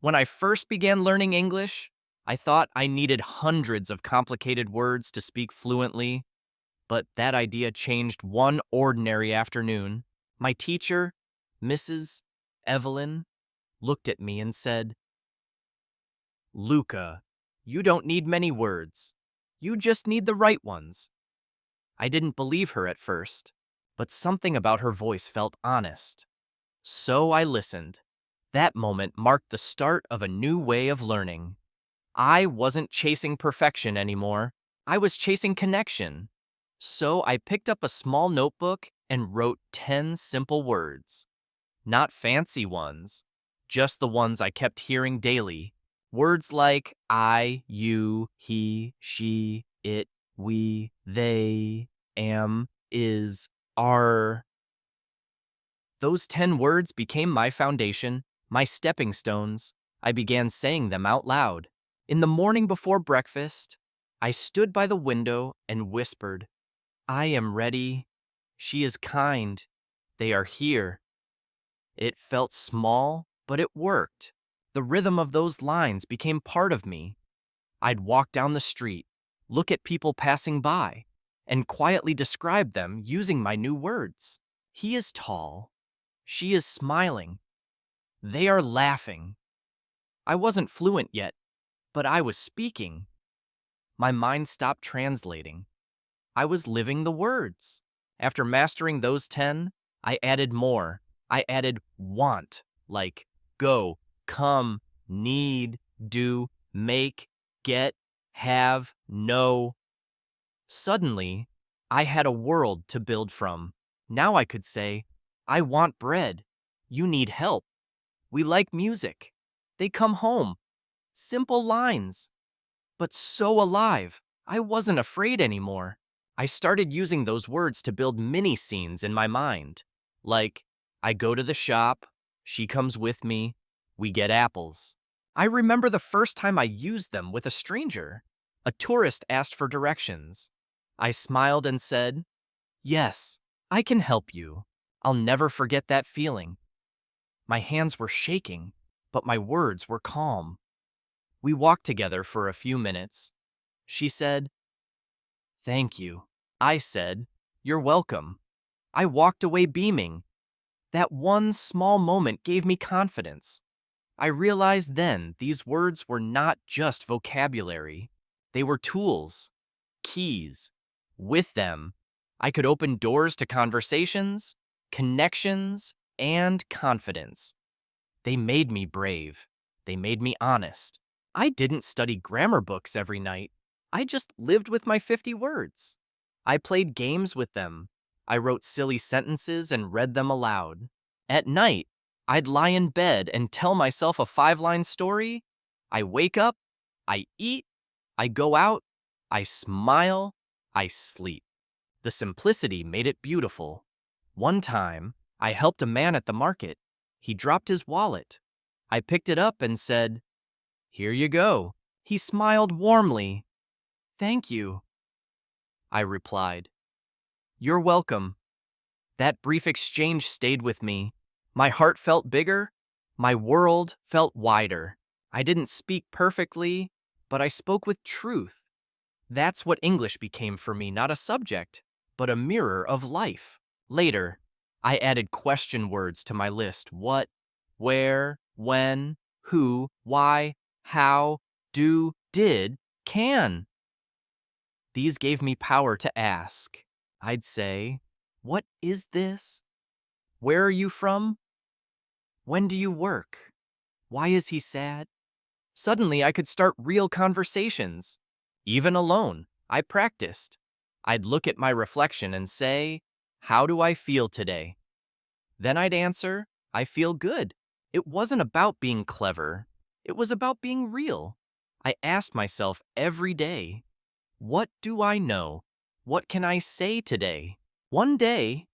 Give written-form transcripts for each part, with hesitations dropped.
When I first began learning English, I thought I needed hundreds of complicated words to speak fluently, but that idea changed one ordinary afternoon. My teacher, Mrs. Evelyn, looked at me and said, "Luca, you don't need many words. You just need the right ones." I didn't believe her at first, but something about her voice felt honest. So I listened. That moment marked the start of a new way of learning. I wasn't chasing perfection anymore. I was chasing connection. So I picked up a small notebook and wrote 10 simple words. Not fancy ones, just the ones I kept hearing daily. Words like I, you, he, she, it, we, they, am, is, are. Those 10 words became my foundation, my stepping stones. I began saying them out loud. In the morning before breakfast, I stood by the window and whispered, "I am ready. She is kind. They are here." It felt small, but it worked. The rhythm of those lines became part of me. I'd walk down the street, look at people passing by, and quietly describe them using my new words. He is tall. She is smiling. They are laughing. I wasn't fluent yet, but I was speaking. My mind stopped translating. I was living the words. After mastering those 10, I added more. I added want, like go, come, need, do, make, get, have, know. Suddenly, I had a world to build from. Now I could say, I want bread. You need help. We like music. They come home. Simple lines, but so alive. I wasn't afraid anymore. I started using those words to build mini scenes in my mind. Like, I go to the shop, she comes with me, we get apples. I remember the first time I used them with a stranger. A tourist asked for directions. I smiled and said, "Yes, I can help you." I'll never forget that feeling. My hands were shaking, but my words were calm. We walked together for a few minutes. She said, "Thank you." I said, "You're welcome." I walked away beaming. That one small moment gave me confidence. I realized then these words were not just vocabulary. They were tools, keys. With them, I could open doors to conversations, connections, and confidence. They made me brave. They made me honest. I didn't study grammar books every night. I just lived with my 50 words. I played games with them. I wrote silly sentences and read them aloud. At night, I'd lie in bed and tell myself a 5-line story. I wake up, I eat, I go out, I smile, I sleep. The simplicity made it beautiful. One time, I helped a man at the market. He dropped his wallet. I picked it up and said, "Here you go." He smiled warmly. "Thank you," I replied. "You're welcome." That brief exchange stayed with me. My heart felt bigger. My world felt wider. I didn't speak perfectly, but I spoke with truth. That's what English became for me, not a subject, but a mirror of life. Later, I added question words to my list: what, where, when, who, why, how, do, did, can. These gave me power to ask. I'd say, "What is this? Where are you from? When do you work? Why is he sad?" Suddenly, I could start real conversations. Even alone, I practiced. I'd look at my reflection and say, "How do I feel today?" Then I'd answer, "I feel good." It wasn't about being clever. It was about being real. I asked myself every day, what do I know? What can I say today? One day,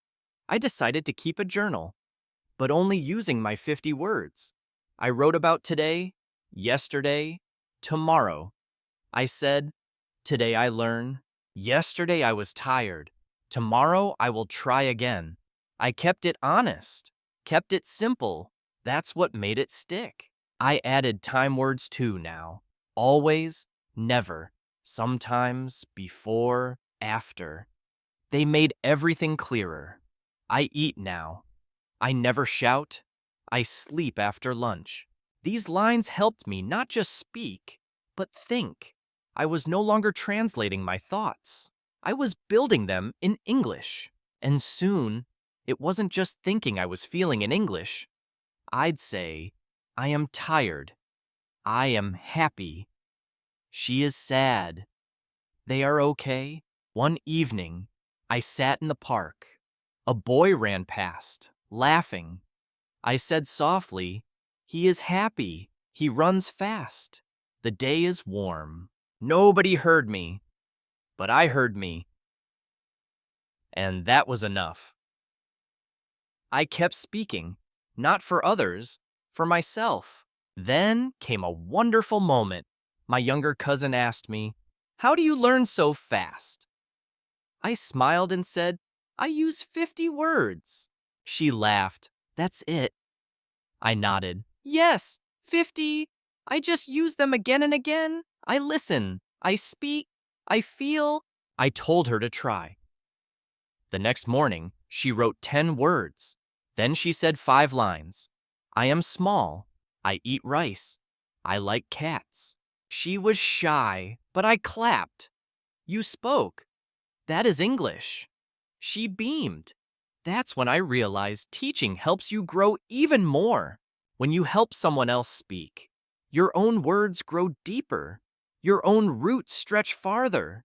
I decided to keep a journal, but only using my 50 words. I wrote about today, yesterday, tomorrow. I said, today I learn. Yesterday I was tired. Tomorrow I will try again. I kept it honest, kept it simple. That's what made it stick. I added time words too now. Always, never, sometimes, before, after. They made everything clearer. I eat now. I never shout. I sleep after lunch. These lines helped me not just speak, but think. I was no longer translating my thoughts. I was building them in English. And soon, it wasn't just thinking I was feeling in English. I'd say, I am tired. I am happy. She is sad. They are okay. One evening, I sat in the park. A boy ran past, laughing. I said softly, he is happy. He runs fast. The day is warm. Nobody heard me, but I heard me. And that was enough. I kept speaking, not for others, for myself. Then came a wonderful moment. My younger cousin asked me, "How do you learn so fast?" I smiled and said, "I use 50 words." She laughed. "That's it." I nodded. "Yes, 50. I just use them again and again. I listen. I speak. I feel." I told her to try. The next morning, she wrote 10 words. Then she said 5 lines. I am small. I eat rice. I like cats. She was shy, but I clapped. You spoke. That is English. She beamed. That's when I realized teaching helps you grow even more. When you help someone else speak, your own words grow deeper. Your own roots stretch farther.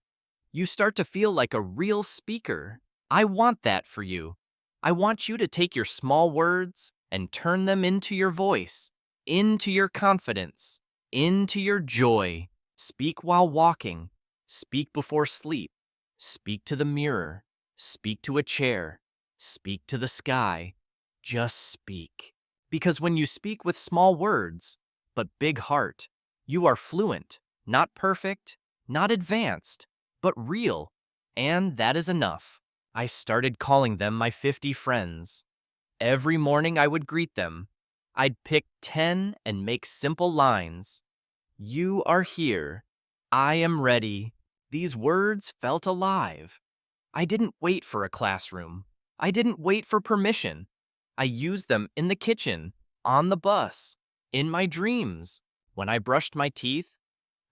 You start to feel like a real speaker. I want that for you. I want you to take your small words and turn them into your voice, into your confidence, into your joy. Speak while walking. Speak before sleep. Speak to the mirror. Speak to a chair. Speak to the sky. Just speak. Because when you speak with small words, but big heart, you are fluent, not perfect, not advanced, but real. And that is enough. I started calling them my 50 friends. Every morning I would greet them. I'd pick 10 and make simple lines. You are here. I am ready. These words felt alive. I didn't wait for a classroom. I didn't wait for permission. I used them in the kitchen, on the bus, in my dreams. When I brushed my teeth,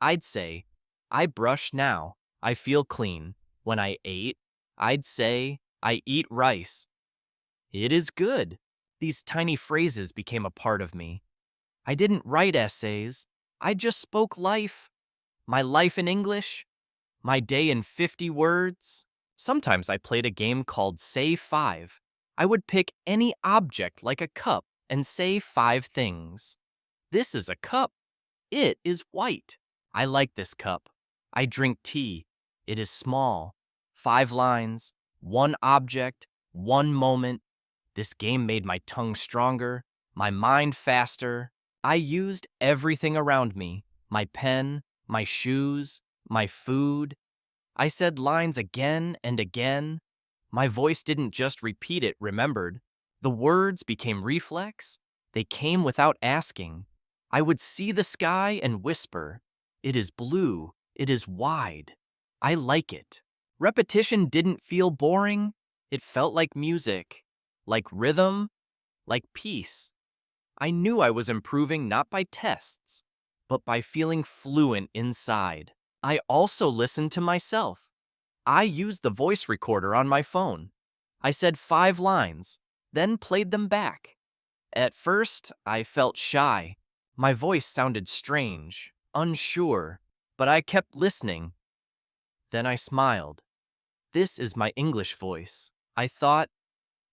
I'd say, I brush now. I feel clean. When I ate, I'd say, I eat rice. It is good. These tiny phrases became a part of me. I didn't write essays. I just spoke life. My life in English. My day in 50 words. Sometimes I played a game called Say 5. I would pick any object like a cup and say 5 things. This is a cup. It is white. I like this cup. I drink tea. It is small. 5 lines, 1 object, 1 moment. This game made my tongue stronger, my mind faster. I used everything around me, my pen, my shoes, my food. I said lines again and again. My voice didn't just repeat it, remembered. The words became reflex. They came without asking. I would see the sky and whisper, it is blue, it is wide. I like it. Repetition didn't feel boring. It felt like music, like rhythm, like peace. I knew I was improving not by tests, but by feeling fluent inside. I also listened to myself. I used the voice recorder on my phone. I said 5 lines, then played them back. At first, I felt shy. My voice sounded strange, unsure, but I kept listening. Then I smiled. This is my English voice. I thought,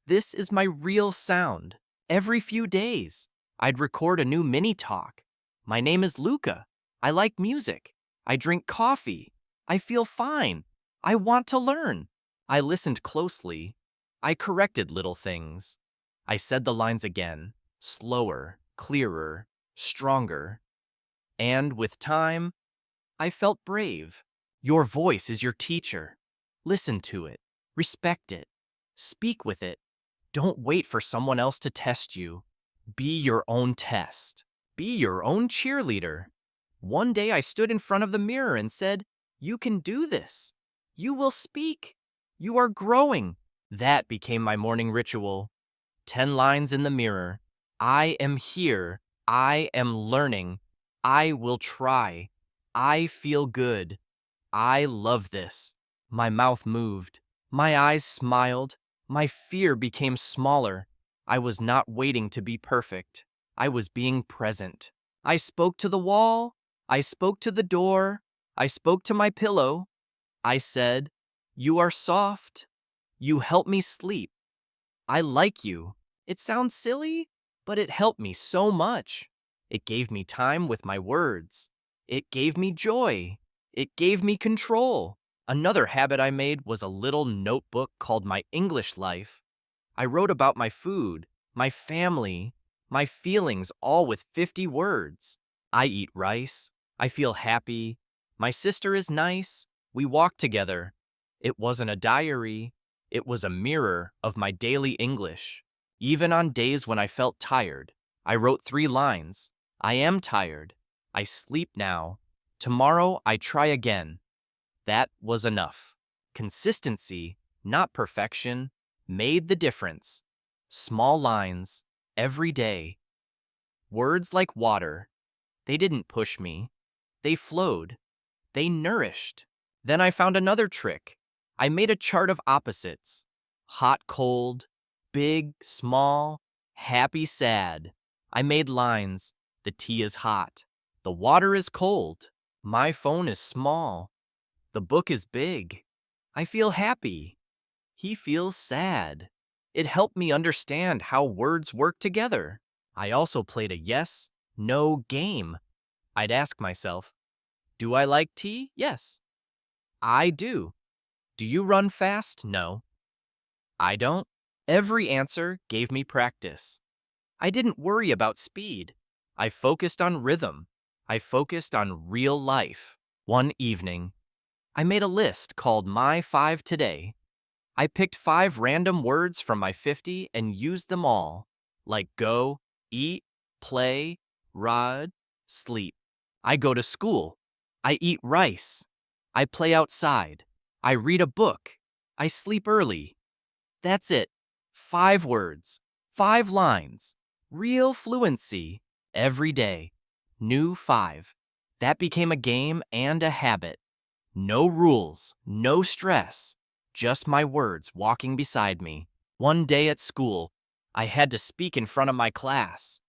this is my real sound. Every few days, I'd record a new mini talk. My name is Luca. I like music. I drink coffee. I feel fine. I want to learn. I listened closely. I corrected little things. I said the lines again, slower, clearer, stronger. And with time, I felt brave. Your voice is your teacher. Listen to it. Respect it. Speak with it. Don't wait for someone else to test you. Be your own test. Be your own cheerleader. One day I stood in front of the mirror and said, "You can do this. You will speak. You are growing." That became my morning ritual. 10 lines in the mirror. I am here. I am learning. I will try. I feel good. I love this. My mouth moved. My eyes smiled. My fear became smaller. I was not waiting to be perfect. I was being present. I spoke to the wall. I spoke to the door. I spoke to my pillow. I said, "You are soft. You help me sleep. I like you." It sounds silly, but it helped me so much. It gave me time with my words. It gave me joy. It gave me control. Another habit I made was a little notebook called My English Life. I wrote about my food, my family, my feelings, all with 50 words. I eat rice. I feel happy. My sister is nice. We walk together. It wasn't a diary. It was a mirror of my daily English. Even on days when I felt tired, I wrote 3 lines. I am tired. I sleep now. Tomorrow I try again. That was enough. Consistency, not perfection, made the difference. Small lines, every day. Words like water. They didn't push me. They flowed. They nourished. Then I found another trick. I made a chart of opposites. Hot, cold, big, small, happy, sad. I made lines. The tea is hot. The water is cold. My phone is small. The book is big. I feel happy. He feels sad. It helped me understand how words work together. I also played a yes, no game. I'd ask myself, do I like tea? Yes. I do. Do you run fast? No. I don't. Every answer gave me practice. I didn't worry about speed. I focused on rhythm. I focused on real life. One evening, I made a list called My 5 Today. I picked 5 random words from my 50 and used them all, like go, eat, play, ride, sleep. I go to school. I eat rice. I play outside. I read a book. I sleep early. That's it. 5 words, 5 lines, real fluency, every day. New 5. That became a game and a habit. No rules, no stress, just my words walking beside me. One day at school, I had to speak in front of my class.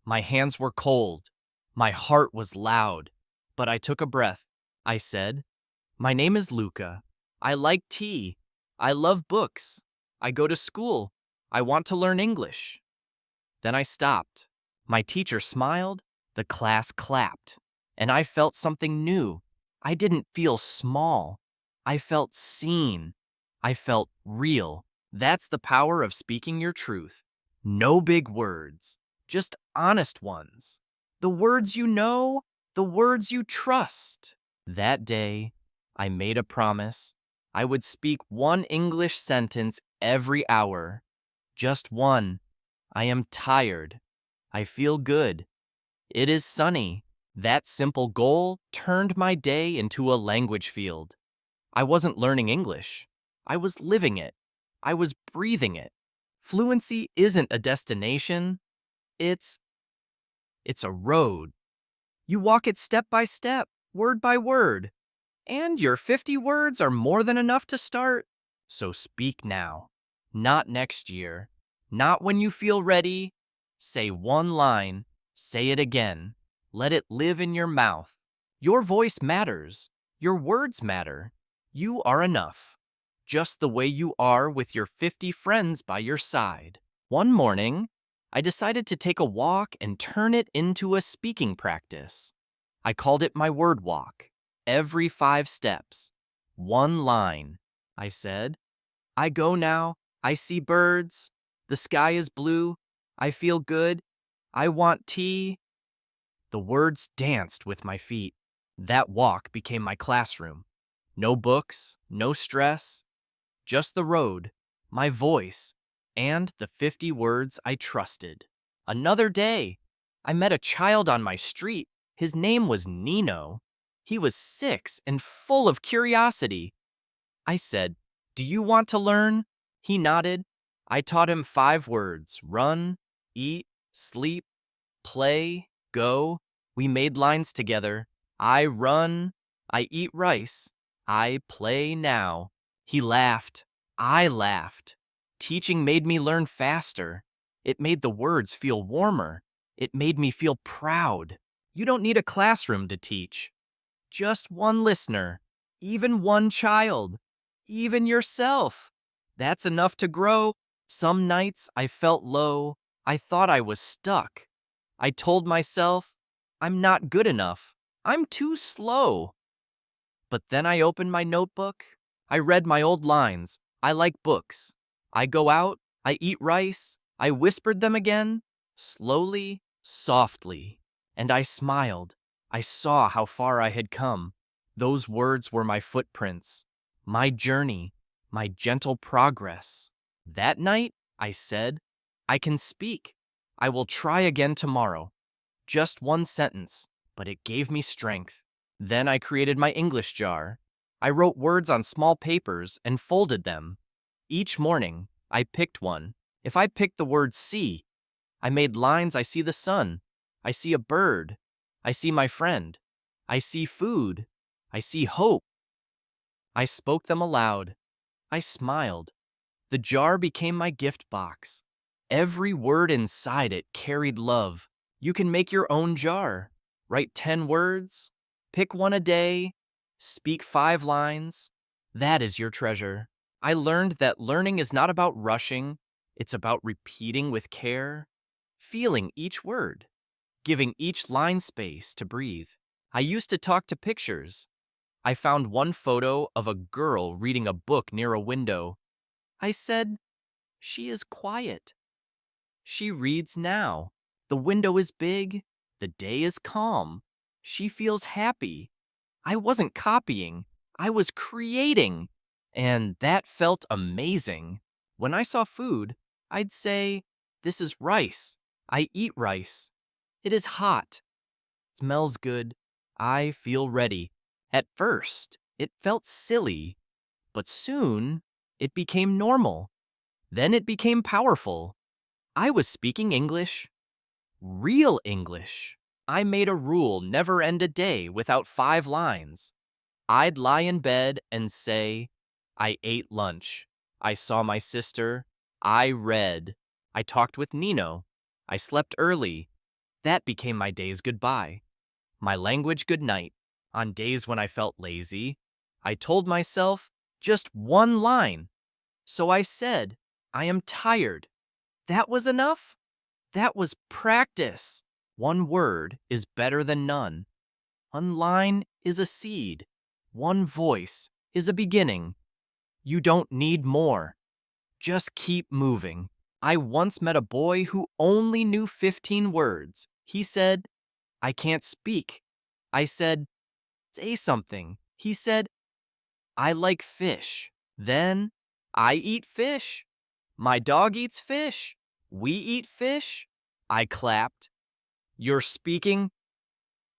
My hands were cold. My heart was loud. But I took a breath. I said, "My name is Luca. I like tea. I love books. I go to school. I want to learn English." Then I stopped. My teacher smiled. The class clapped. And I felt something new. I didn't feel small. I felt seen. I felt real. That's the power of speaking your truth. No big words, just honest ones. The words you know, the words you trust. That day, I made a promise. I would speak 1 English sentence every hour. Just 1. I am tired. I feel good. It is sunny. That simple goal turned my day into a language field. I wasn't learning English. I was living it. I was breathing it. Fluency isn't a destination. It's a road. You walk it step by step, word by word. And your 50 words are more than enough to start. So speak now. Not next year. Not when you feel ready. Say 1 line. Say it again. Let it live in your mouth. Your voice matters. Your words matter. You are enough. Just the way you are with your 50 friends by your side. One morning, I decided to take a walk and turn it into a speaking practice. I called it my word walk. Every 5 steps. 1 line. I said, I go now. I see birds. The sky is blue. I feel good. I want tea. The words danced with my feet. That walk became my classroom. No books, no stress, just the road, my voice, and the 50 words I trusted. Another day. I met a child on my street. His name was Nino. He was 6 and full of curiosity. I said, "Do you want to learn?" He nodded. I taught him 5 words: run, eat, sleep, play, go. We made lines together. I run, I eat rice, I play now. He laughed. I laughed. Teaching made me learn faster. It made the words feel warmer. It made me feel proud. You don't need a classroom to teach. Just one listener, even one child, even yourself. That's enough to grow. Some nights I felt low. I thought I was stuck. I told myself, I'm not good enough. I'm too slow. But then I opened my notebook. I read my old lines. I like books. I go out. I eat rice. I whispered them again, slowly, softly. And I smiled. I saw how far I had come. Those words were my footprints, my journey, my gentle progress. That night, I said, I can speak. I will try again tomorrow. Just one sentence, but it gave me strength. Then I created my English jar. I wrote words on small papers and folded them. Each morning, I picked one. If I picked the word see, I made lines. I see the sun. I see a bird. I see my friend. I see food. I see hope. I spoke them aloud. I smiled. The jar became my gift box. Every word inside it carried love. You can make your own jar. Write 10 words. Pick one a day. Speak 5 lines. That is your treasure. I learned that learning is not about rushing. It's about repeating with care, feeling each word, giving each line space to breathe. I used to talk to pictures. I found one photo of a girl reading a book near a window. I said, "She is quiet. She reads now. The window is big. The day is calm. She feels happy." I wasn't copying. I was creating. And that felt amazing. When I saw food, I'd say, "This is rice. I eat rice. It is hot. Smells good. I feel ready." At first, it felt silly, but soon it became normal. Then it became powerful. I was speaking English, real English. I made a rule: never end a day without 5 lines. I'd lie in bed and say, I ate lunch. I saw my sister. I read. I talked with Nino. I slept early. That became my day's goodbye. My language goodnight. On days when I felt lazy, I told myself just one line. So I said, I am tired. That was enough? That was practice. One word is better than none. One line is a seed. One voice is a beginning. You don't need more. Just keep moving. I once met a boy who only knew 15 words. He said, I can't speak. I said, say something. He said, I like fish. Then, I eat fish. My dog eats fish. We eat fish. I clapped. You're speaking?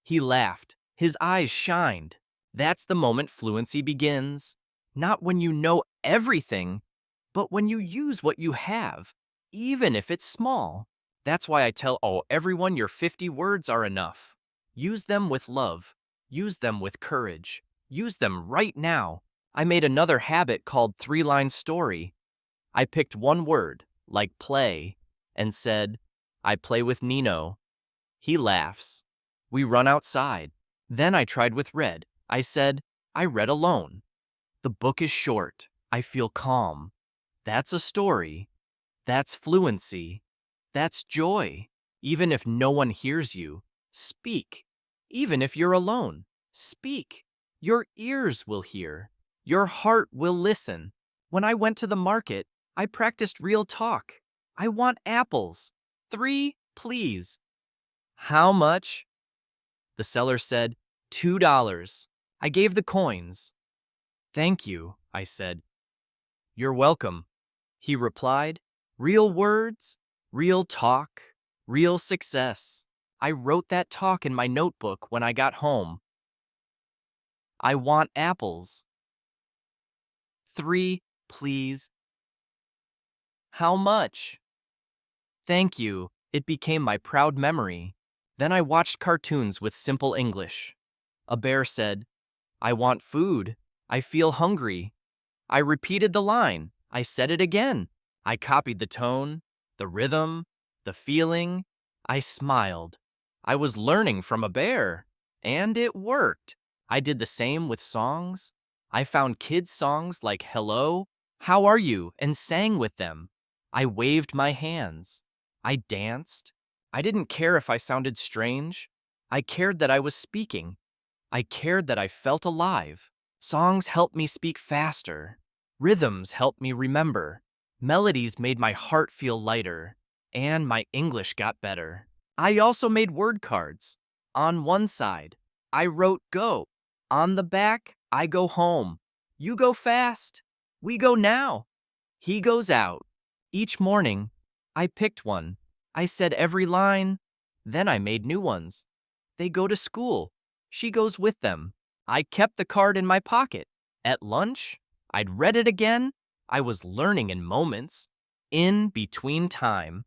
He laughed. His eyes shined. That's the moment fluency begins. Not when you know everything, but when you use what you have, even if it's small. That's why I tell everyone your 50 words are enough. Use them with love. Use them with courage. Use them right now. I made another habit called 3-line story. I picked one word, like play, and said, I play with Nino. He laughs. We run outside. Then I tried with red. I said, I read alone. The book is short. I feel calm. That's a story. That's fluency. That's joy. Even if no one hears you, speak. Even if you're alone, speak. Your ears will hear. Your heart will listen. When I went to the market, I practiced real talk. I want apples. 3, please. How much? The seller said, $2. I gave the coins. Thank you, I said. You're welcome. He replied, real words, real talk, real success. I wrote that talk in my notebook when I got home. I want apples. 3, please. How much? Thank you. It became my proud memory. Then I watched cartoons with simple English. A bear said, I want food. I feel hungry. I repeated the line. I said it again. I copied the tone, the rhythm, the feeling. I smiled. I was learning from a bear. And it worked. I did the same with songs. I found kids' songs like Hello, How Are You, and sang with them. I waved my hands. I danced. I didn't care if I sounded strange. I cared that I was speaking. I cared that I felt alive. Songs helped me speak faster. Rhythms helped me remember. Melodies made my heart feel lighter. And my English got better. I also made word cards. On one side, I wrote go. On the back, I go home. You go fast. We go now. He goes out. Each morning, I picked one. I said every line. Then I made new ones. They go to school. She goes with them. I kept the card in my pocket. At lunch, I'd read it again. I was learning in moments. In between time.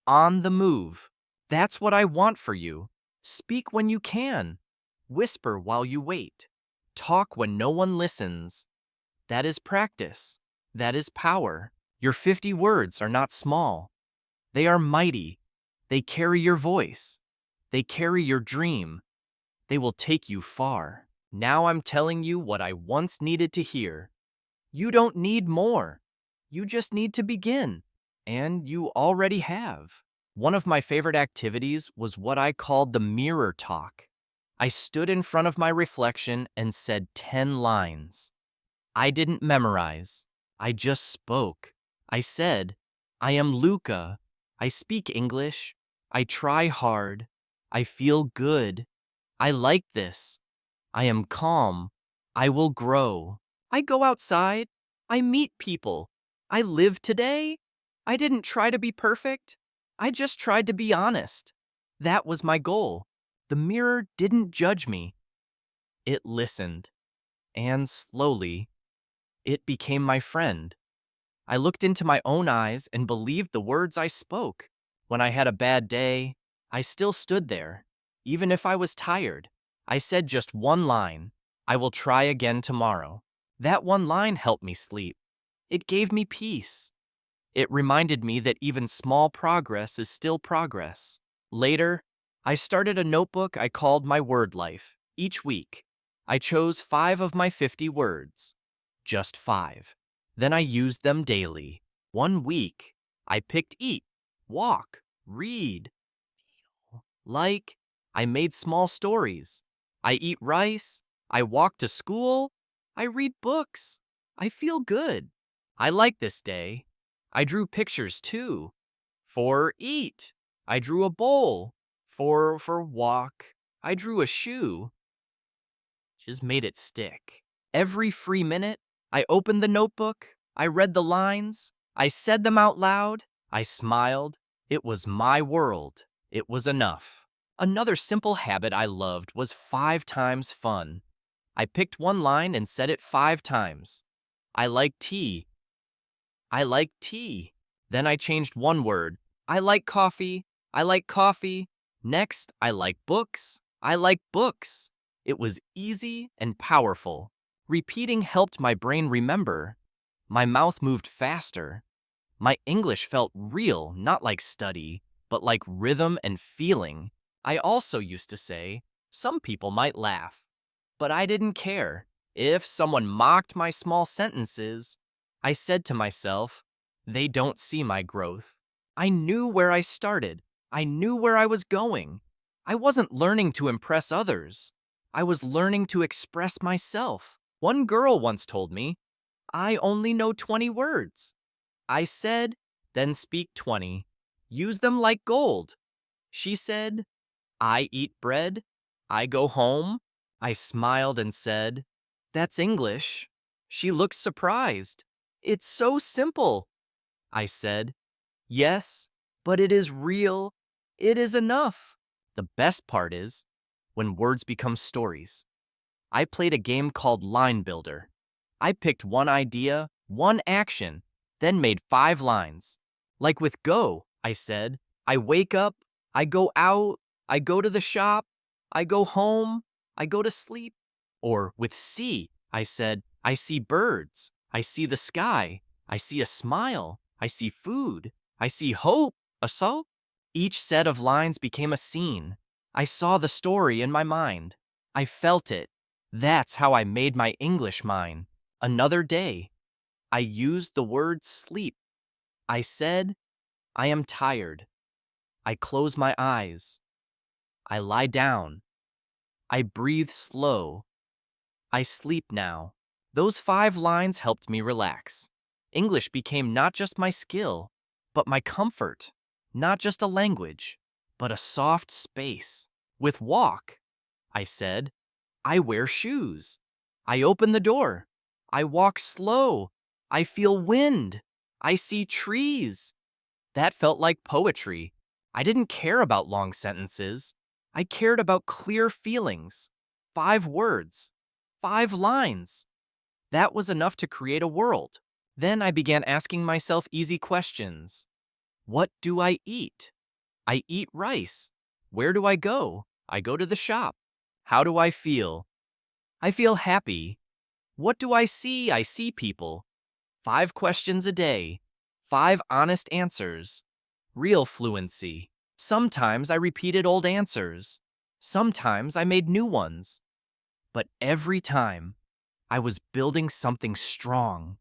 On the move. That's what I want for you. Speak when you can. Whisper while you wait. Talk when no one listens. That is practice. That is power. Your 50 words are not small. They are mighty. They carry your voice. They carry your dream. They will take you far. Now I'm telling you what I once needed to hear. You don't need more. You just need to begin. And you already have. One of my favorite activities was what I called the mirror talk. I stood in front of my reflection and said 10 lines. I didn't memorize. I just spoke. I said, I am Luca. I speak English. I try hard. I feel good. I like this. I am calm. I will grow. I go outside. I meet people. I live today. I didn't try to be perfect. I just tried to be honest. That was my goal. The mirror didn't judge me. It listened. And slowly, it became my friend. I looked into my own eyes and believed the words I spoke. When I had a bad day, I still stood there. Even if I was tired, I said just one line, I will try again tomorrow. That one line helped me sleep. It gave me peace. It reminded me that even small progress is still progress. Later, I started a notebook I called my word life. Each week, I chose 5 of my 50 words. Just 5. Then I used them daily. One week, I picked eat, walk, read, like. I made small stories. I eat rice. I walk to school. I read books. I feel good. I like this day. I drew pictures too. For eat, I drew a bowl. For walk, I drew a shoe. Just made it stick. Every free minute, I opened the notebook. I read the lines. I said them out loud. I smiled. It was my world. It was enough. Another simple habit I loved was 5 times fun. I picked one line and said it 5 times. I like tea. I like tea. Then I changed one word. I like coffee. I like coffee. Next, I like books. I like books. It was easy and powerful. Repeating helped my brain remember. My mouth moved faster. My English felt real, not like study, but like rhythm and feeling. I also used to say, some people might laugh, but I didn't care. If someone mocked my small sentences, I said to myself, they don't see my growth. I knew where I started. I knew where I was going. I wasn't learning to impress others. I was learning to express myself. One girl once told me, I only know 20 words. I said, then speak 20. Use them like gold. She said, I eat bread. I go home. I smiled and said, that's English. She looked surprised. It's so simple. I said, yes, but it is real. It is enough. The best part is when words become stories. I played a game called Line Builder. I picked one idea, one action, then made 5 lines. Like with go, I said, I wake up, I go out, I go to the shop, I go home, I go to sleep. Or with see, I said, I see birds, I see the sky, I see a smile, I see food, I see hope, a soap. Each set of lines became a scene. I saw the story in my mind. I felt it. That's how I made my English mine. Another day, I used the word sleep. I said, I am tired. I close my eyes. I lie down. I breathe slow. I sleep now. Those 5 lines helped me relax. English became not just my skill, but my comfort. Not just a language, but a soft space. With walk, I said, I wear shoes. I open the door. I walk slow. I feel wind. I see trees. That felt like poetry. I didn't care about long sentences. I cared about clear feelings. 5 words. 5 lines. That was enough to create a world. Then I began asking myself easy questions. What do I eat? I eat rice. Where do I go? I go to the shop. How do I feel? I feel happy. What do I see? I see people. 5 questions a day. 5 honest answers. Real fluency. Sometimes I repeated old answers. Sometimes I made new ones. But every time, I was building something strong.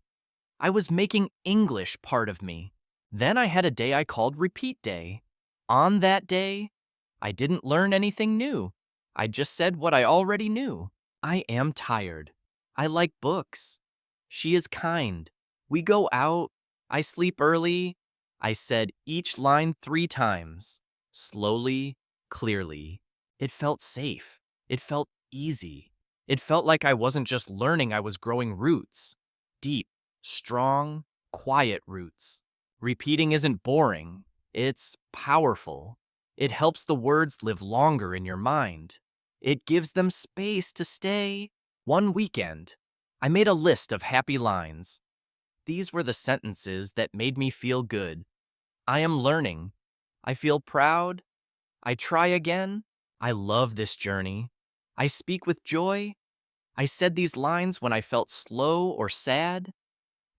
I was making English part of me. Then I had a day I called Repeat Day. On that day, I didn't learn anything new. I just said what I already knew. I am tired. I like books. She is kind. We go out. I sleep early. I said each line 3 times. Slowly, clearly. It felt safe. It felt easy. It felt like I wasn't just learning, I was growing roots. Deep, strong, quiet roots. Repeating isn't boring. It's powerful. It helps the words live longer in your mind. It gives them space to stay. One weekend, I made a list of happy lines. These were the sentences that made me feel good. I am learning. I feel proud. I try again. I love this journey. I speak with joy. I said these lines when I felt slow or sad.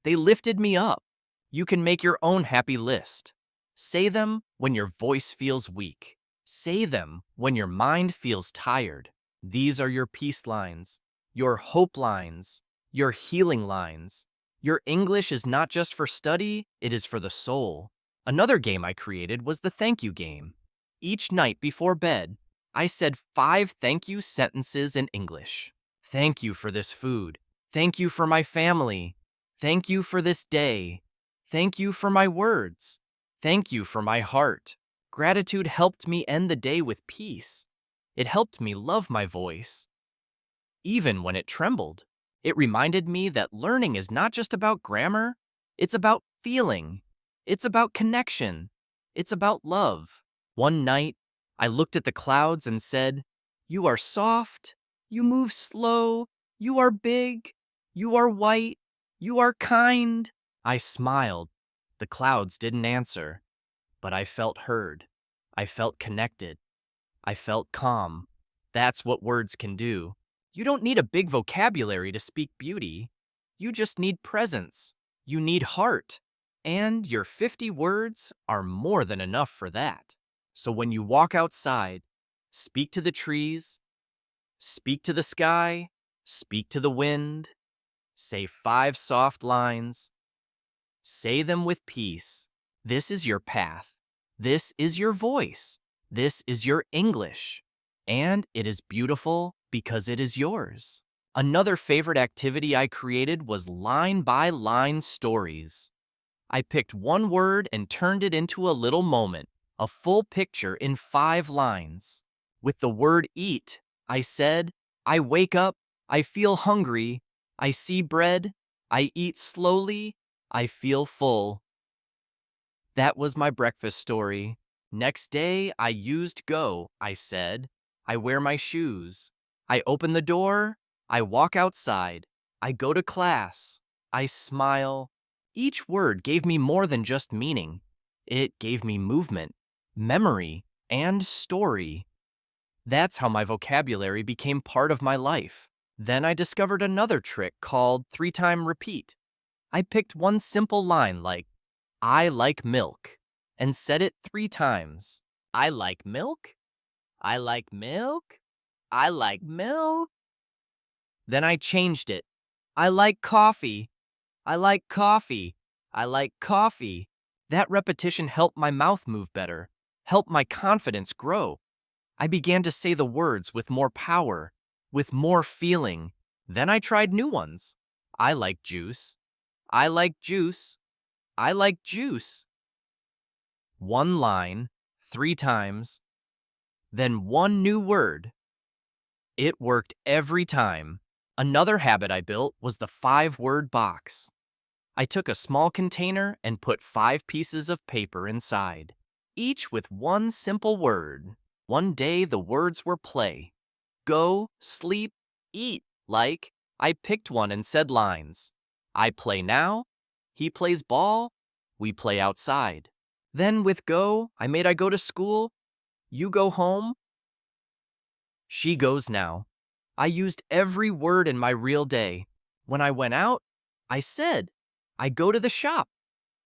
They lifted me up. You can make your own happy list. Say them when your voice feels weak. Say them when your mind feels tired. These are your peace lines, your hope lines, your healing lines. Your English is not just for study, it is for the soul. Another game I created was the thank you game. Each night before bed, I said 5 thank you sentences in English. Thank you for this food. Thank you for my family. Thank you for this day. Thank you for my words. Thank you for my heart. Gratitude helped me end the day with peace. It helped me love my voice. Even when it trembled, it reminded me that learning is not just about grammar, it's about feeling. It's about connection. It's about love. One night, I looked at the clouds and said, "You are soft. You move slow. You are big. You are white. You are kind." I smiled. The clouds didn't answer, but I felt heard. I felt connected. I felt calm. That's what words can do. You don't need a big vocabulary to speak beauty. You just need presence. You need heart. And your 50 words are more than enough for that. So when you walk outside, speak to the trees, speak to the sky, speak to the wind, say 5 soft lines. Say them with peace. This is your path. This is your voice. This is your English. And it is beautiful because it is yours. Another favorite activity I created was line-by-line stories. I picked one word and turned it into a little moment, a full picture in 5 lines. With the word eat, I said, I wake up, I feel hungry, I see bread, I eat slowly, I feel full. That was my breakfast story. Next day, I used go, I said. I wear my shoes. I open the door. I walk outside. I go to class. I smile. Each word gave me more than just meaning. It gave me movement, memory, and story. That's how my vocabulary became part of my life. Then I discovered another trick called three-time repeat. I picked one simple line like, I like milk, and said it 3 times. I like milk. I like milk. I like milk. Then I changed it. I like coffee. I like coffee. I like coffee. That repetition helped my mouth move better, helped my confidence grow. I began to say the words with more power, with more feeling. Then I tried new ones. I like juice. I like juice. I like juice. One line, 3 times, then one new word. It worked every time. Another habit I built was the 5-word box. I took a small container and put 5 pieces of paper inside, each with one simple word. One day the words were play, go, sleep, eat. Like, I picked one and said lines. I play now, he plays ball, we play outside. Then with go, I go to school, you go home, she goes now. I used every word in my real day. When I went out, I said, I go to the shop.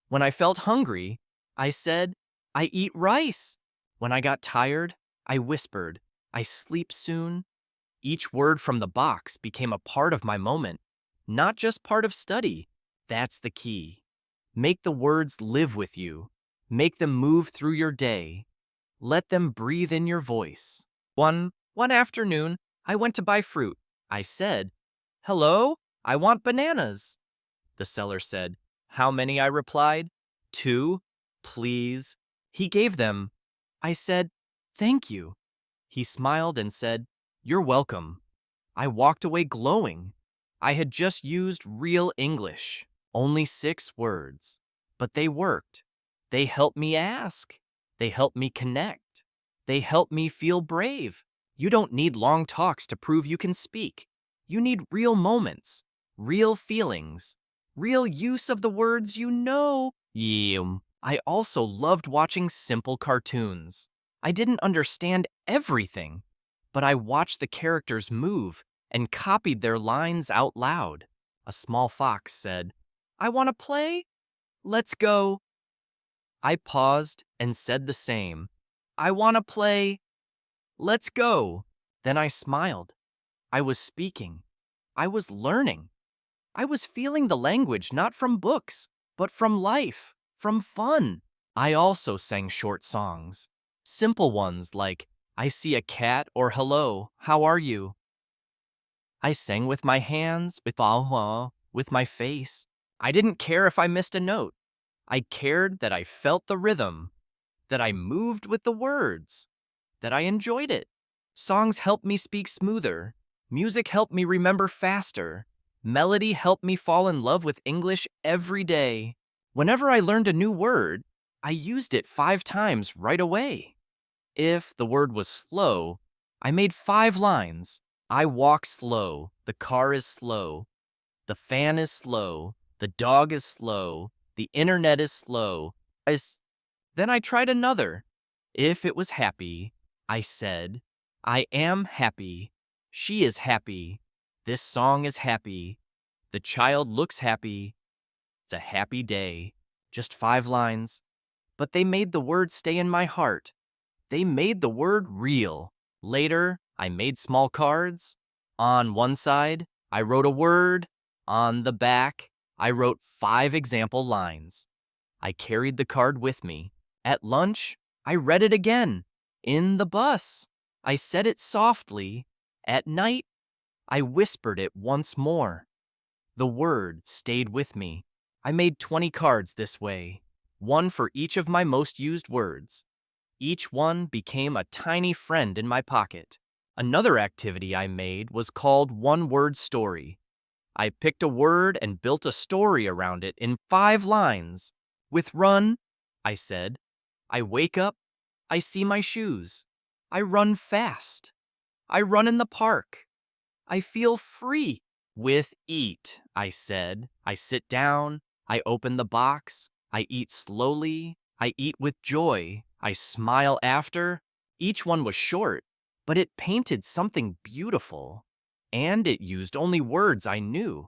When I felt hungry, I said, I eat rice. When I got tired, I whispered, I sleep soon. Each word from the box became a part of my moment, not just part of study. That's the key. Make the words live with you. Make them move through your day. Let them breathe in your voice. One afternoon, I went to buy fruit. I said, hello, I want bananas. The seller said, how many? I replied, 2, please. He gave them. I said, thank you. He smiled and said, you're welcome. I walked away glowing. I had just used real English, only 6 words. But they worked. They helped me ask. They helped me connect. They helped me feel brave. You don't need long talks to prove you can speak. You need real moments, real feelings, real use of the words you know. I also loved watching simple cartoons. I didn't understand everything, but I watched the characters move and copied their lines out loud. A small fox said, I want to play. Let's go. I paused and said the same. I want to play. Let's go. Then I smiled. I was speaking. I was learning. I was feeling the language not from books, but from life, from fun. I also sang short songs. Simple ones like, I see a cat or hello, how are you? I sang with my hands, with my face. I didn't care if I missed a note. I cared that I felt the rhythm, that I moved with the words, that I enjoyed it. Songs helped me speak smoother. Music helped me remember faster. Melody helped me fall in love with English every day. Whenever I learned a new word, I used it 5 times right away. If the word was slow, I made 5 lines. I walk slow. The car is slow. The fan is slow. The dog is slow. The internet is slow. Then I tried another. If it was happy, I said, I am happy. She is happy. This song is happy. The child looks happy. It's a happy day. Just 5 lines. But they made the word stay in my heart. They made the word real. Later, I made small cards. On one side, I wrote a word. On the back, I wrote 5 example lines. I carried the card with me. At lunch, I read it again. In the bus, I said it softly. At night, I whispered it once more. The word stayed with me. I made 20 cards this way, one for each of my most used words. Each one became a tiny friend in my pocket. Another activity I made was called one-word story. I picked a word and built a story around it in 5 lines. With run, I said, I wake up, I see my shoes. I run fast. I run in the park. I feel free. With eat, I said. I sit down. I open the box. I eat slowly. I eat with joy. I smile after. Each one was short, but it painted something beautiful. And it used only words I knew.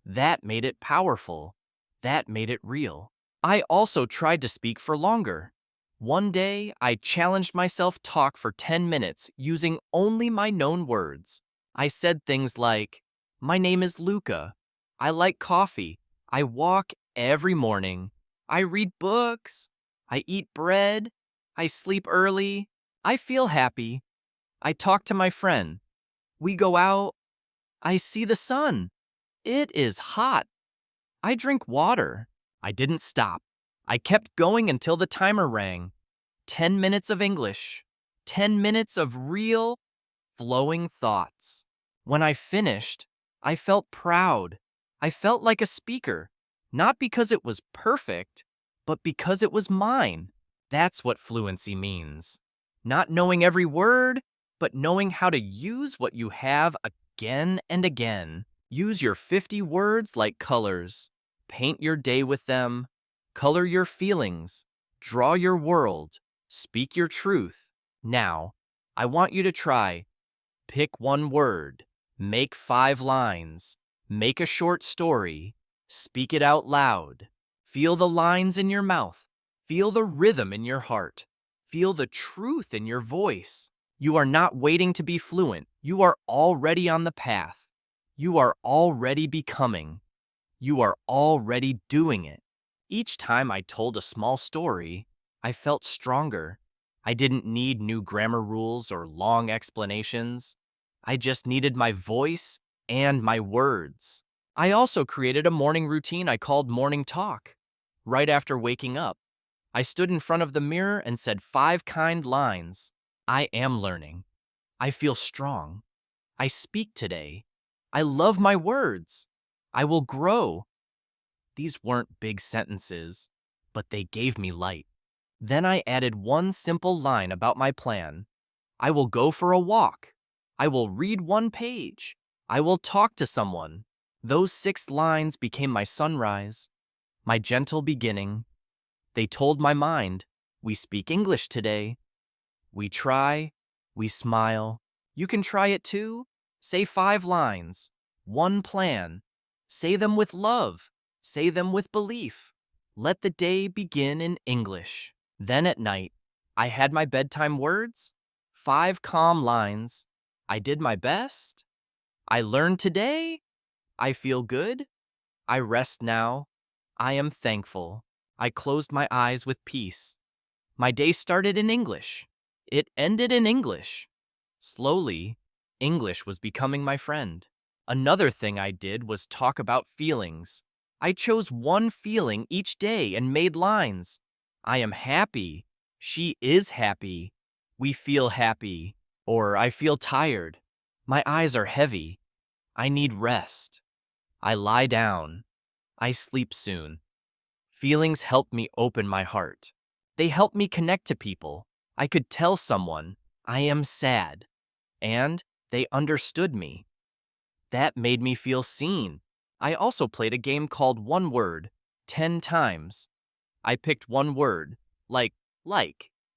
That made it powerful. That made it real. I also tried to speak for longer. One day, I challenged myself talk for 10 minutes using only my known words. I said things like, "My name is Luca. I like coffee. I walk every morning. I read books. I eat bread. I sleep early. I feel happy. I talk to my friend. We go out. I see the sun. It is hot. I drink water." I didn't stop. I kept going until the timer rang. 10 minutes of English. 10 minutes of real, flowing thoughts. When I finished, I felt proud. I felt like a speaker, not because it was perfect, but because it was mine. That's what fluency means. Not knowing every word, but knowing how to use what you have again and again. Use your 50 words like colors. Paint your day with them. Color your feelings. Draw your world. Speak your truth. Now, I want you to try. Pick one word. Make 5 lines. Make a short story. Speak it out loud. Feel the lines in your mouth. Feel the rhythm in your heart. Feel the truth in your voice. You are not waiting to be fluent. You are already on the path. You are already becoming. You are already doing it. Each time I told a small story, I felt stronger. I didn't need new grammar rules or long explanations. I just needed my voice and my words. I also created a morning routine I called Morning Talk. Right after waking up, I stood in front of the mirror and said 5 kind lines. I am learning. I feel strong. I speak today. I love my words. I will grow. These weren't big sentences, but they gave me light. Then I added one simple line about my plan. I will go for a walk. I will read 1 page. I will talk to someone. Those 6 lines became my sunrise, my gentle beginning. They told my mind, we speak English today. We try, we smile. You can try it too. Say 5 lines, 1 plan. Say them with love. Say them with belief. Let the day begin in English. Then at night, I had my bedtime words, 5 calm lines. I did my best. I learned today. I feel good. I rest now. I am thankful. I closed my eyes with peace. My day started in English. It ended in English. Slowly, English was becoming my friend. Another thing I did was talk about feelings. I chose 1 feeling each day and made lines. I am happy. She is happy. We feel happy. Or I feel tired. My eyes are heavy. I need rest. I lie down. I sleep soon. Feelings help me open my heart. They help me connect to people. I could tell someone, I am sad. And they understood me. That made me feel seen. I also played a game called One Word, 10 times. I picked 1 word, like,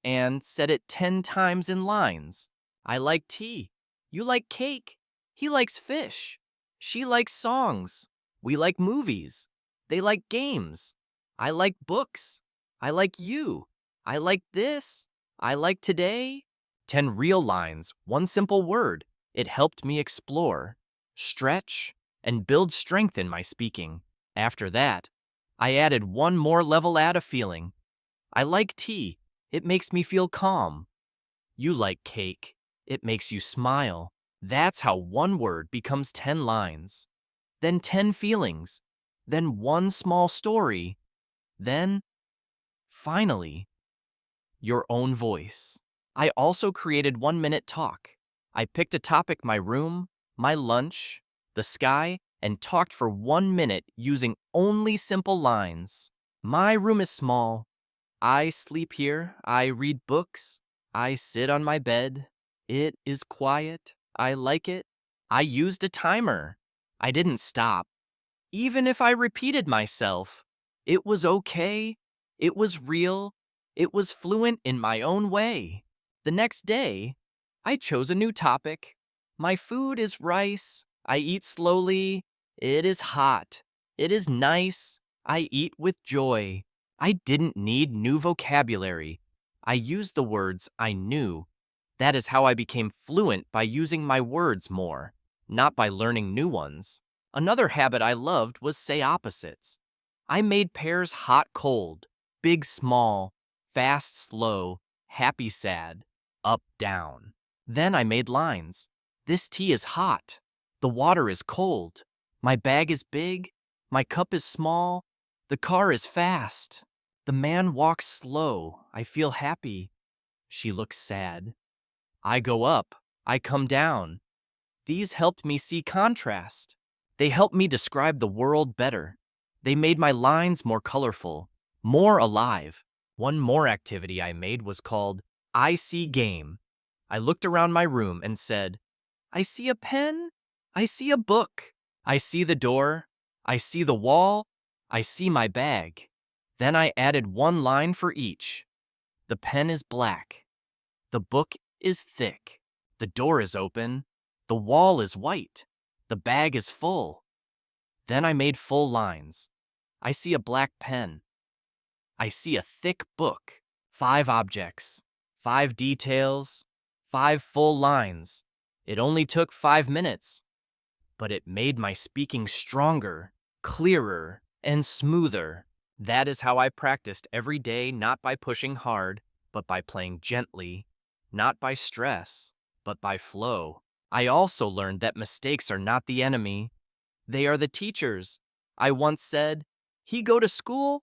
and said it 10 times in lines. I like tea. You like cake. He likes fish. She likes songs. We like movies. They like games. I like books. I like you. I like this. I like today. 10 real lines, 1 simple word. It helped me explore, stretch, and build strength in my speaking. After that, I added 1 more level, add a feeling. I like tea. It makes me feel calm. You like cake. It makes you smile. That's how 1 word becomes 10 lines. Then 10 feelings. Then 1 small story. Then, finally, your own voice. I also created 1-minute talk. I picked a topic, my room, my lunch, the sky, and talked for 1 minute using only simple lines. My room is small. I sleep here, I read books, I sit on my bed. It is quiet, I like it. I used a timer. I didn't stop. Even if I repeated myself, it was okay. It was real. It was fluent in my own way. The next day, I chose a new topic. My food is rice. I eat slowly. It is hot. It is nice. I eat with joy. I didn't need new vocabulary. I used the words I knew. That is how I became fluent, by using my words more, not by learning new ones. Another habit I loved was say opposites. I made pairs hot cold, big small, fast slow, happy sad, up down. Then I made lines. This tea is hot. The water is cold. My bag is big. My cup is small. The car is fast. The man walks slow. I feel happy. She looks sad. I go up. I come down. These helped me see contrast. They helped me describe the world better. They made my lines more colorful, more alive. One more activity I made was called I see game. I looked around my room and said, I see a pen. I see a book. I see the door. I see the wall. I see my bag. Then I added one line for each. The pen is black. The book is thick. The door is open. The wall is white. The bag is full. Then I made full lines. I see a black pen. I see a thick book. 5 objects. 5 details. 5 full lines. It only took 5 minutes, but it made my speaking stronger, clearer, and smoother. That is how I practiced every day, not by pushing hard, but by playing gently, not by stress, but by flow. I also learned that mistakes are not the enemy. They are the teachers. I once said, "He go to school?"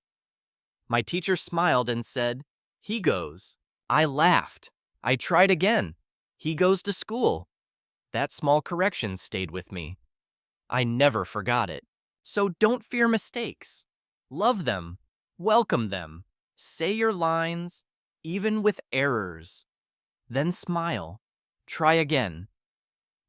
My teacher smiled and said, "He goes." I laughed. I tried again. "He goes to school." That small correction stayed with me. I never forgot it. So don't fear mistakes. Love them. Welcome them. Say your lines, even with errors. Then smile. Try again.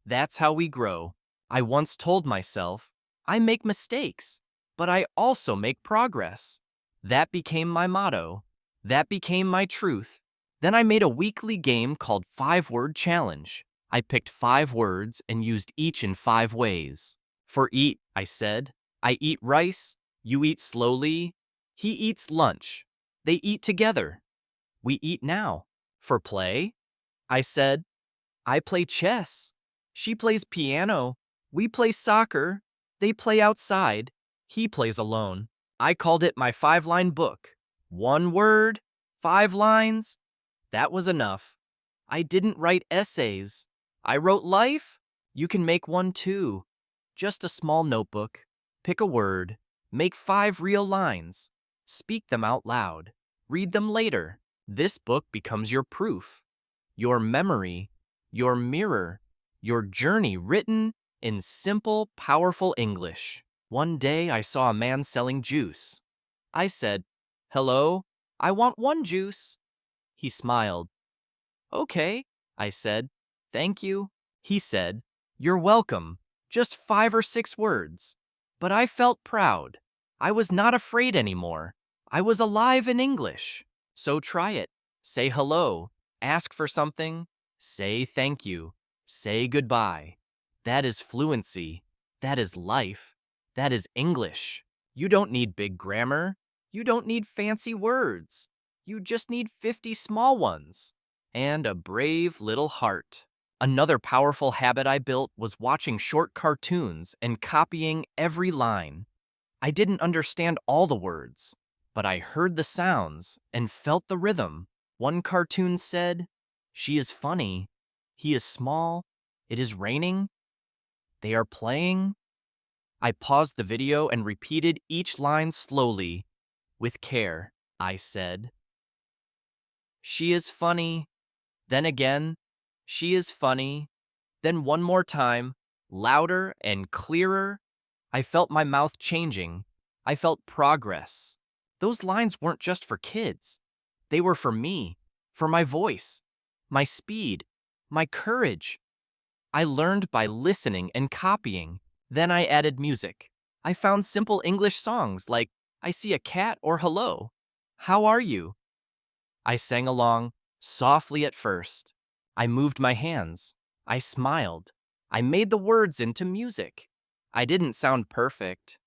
That's how we grow. I once told myself, I make mistakes, but I also make progress. That became my motto. That became my truth. Then I made a weekly game called 5-Word Challenge. I picked 5 words and used each in 5 ways. For eat, I said, I eat rice, you eat slowly, he eats lunch. They eat together. We eat now. For play, I said, I play chess. She plays piano. We play soccer. They play outside. He plays alone. I called it my 5-line book. 1 word, 5 lines. That was enough. I didn't write essays. I wrote life. You can make one too. Just a small notebook. Pick a word. Make 5 real lines. Speak them out loud. Read them later. This book becomes your proof, your memory, your mirror, your journey written in simple, powerful English. One day I saw a man selling juice. I said, "Hello, I want 1 juice." He smiled. "Okay," I said. "Thank you." He said, "You're welcome." Just 5 or 6 words. But I felt proud. I was not afraid anymore. I was alive in English. So try it. Say hello. Ask for something. Say thank you. Say goodbye. That is fluency. That is life. That is English. You don't need big grammar. You don't need fancy words. You just need 50 small ones. And a brave little heart. Another powerful habit I built was watching short cartoons and copying every line. I didn't understand all the words, but I heard the sounds and felt the rhythm. One cartoon said, "She is funny. He is small. It is raining. They are playing." I paused the video and repeated each line slowly. With care, I said, "She is funny." Then again, "She is funny." Then one more time, louder and clearer. I felt my mouth changing. I felt progress. Those lines weren't just for kids. They were for me, for my voice, my speed, my courage. I learned by listening and copying. Then I added music. I found simple English songs like I see a cat or hello. How are you? I sang along, softly at first. I moved my hands. I smiled. I made the words into music. I didn't sound perfect,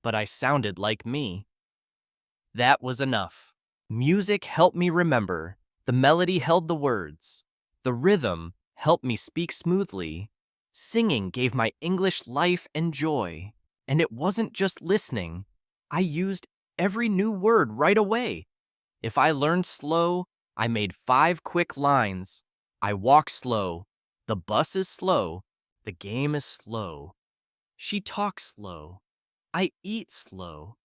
but I sounded like me. That was enough. Music helped me remember. The melody held the words. The rhythm helped me speak smoothly. Singing gave my English life and joy. And it wasn't just listening. I used every new word right away. If I learned slow, I made 5 quick lines. I walk slow. The bus is slow. The game is slow. She talks slow. I eat slow.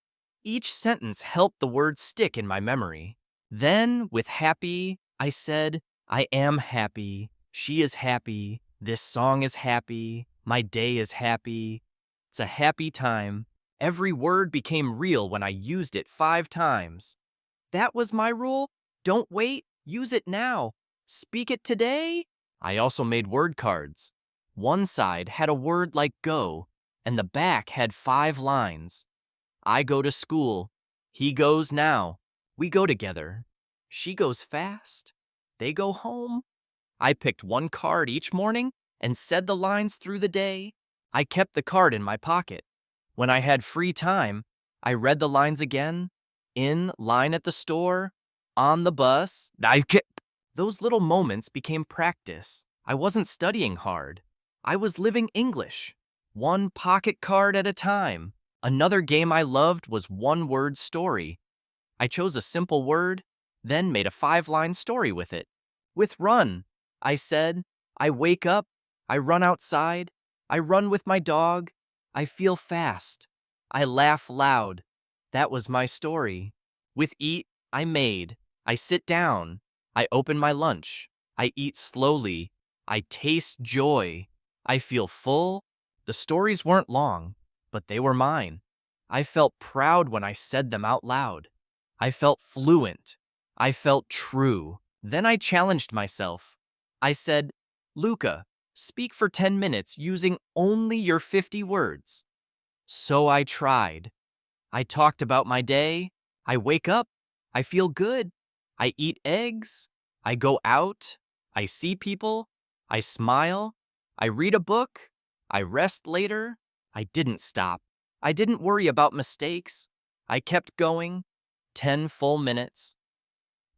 Each sentence helped the words stick in my memory. Then, with happy, I said, I am happy. She is happy. This song is happy. My day is happy. It's a happy time. Every word became real when I used it 5 times. That was my rule. Don't wait. Use it now. Speak it today. I also made word cards. One side had a word like go, and the back had 5 lines. I go to school. He goes now. We go together. She goes fast. They go home. I picked one card each morning and said the lines through the day. I kept the card in my pocket. When I had free time, I read the lines again. In line at the store, on the bus. Those little moments became practice. I wasn't studying hard. I was living English, one pocket card at a time. Another game I loved was one-word story. I chose a simple word, then made a 5-line story with it. With run, I said, I wake up, I run outside, I run with my dog, I feel fast, I laugh loud. That was my story. With eat, I made, I sit down, I open my lunch, I eat slowly, I taste joy, I feel full. The stories weren't long, but they were mine. I felt proud when I said them out loud. I felt fluent. I felt true. Then I challenged myself. I said, Luca, speak for 10 minutes using only your 50 words. So I tried. I talked about my day. I wake up. I feel good. I eat eggs. I go out. I see people. I smile. I read a book. I rest later. I didn't stop. I didn't worry about mistakes. I kept going. 10 full minutes.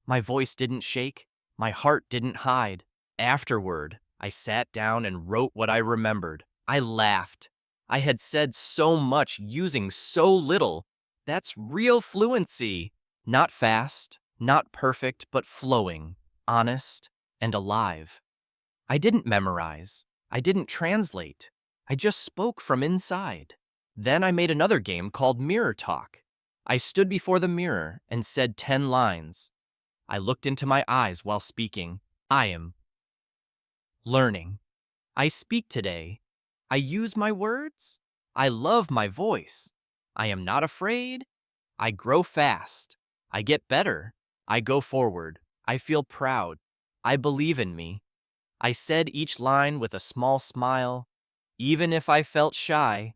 My voice didn't shake. My heart didn't hide. Afterward, I sat down and wrote what I remembered. I laughed. I had said so much using so little. That's real fluency. Not fast, not perfect, but flowing, honest, and alive. I didn't memorize. I didn't translate. I just spoke from inside. Then I made another game called Mirror Talk. I stood before the mirror and said 10 lines. I looked into my eyes while speaking. I am learning. I speak today. I use my words. I love my voice. I am not afraid. I grow fast. I get better. I go forward. I feel proud. I believe in me. I said each line with a small smile. Even if I felt shy,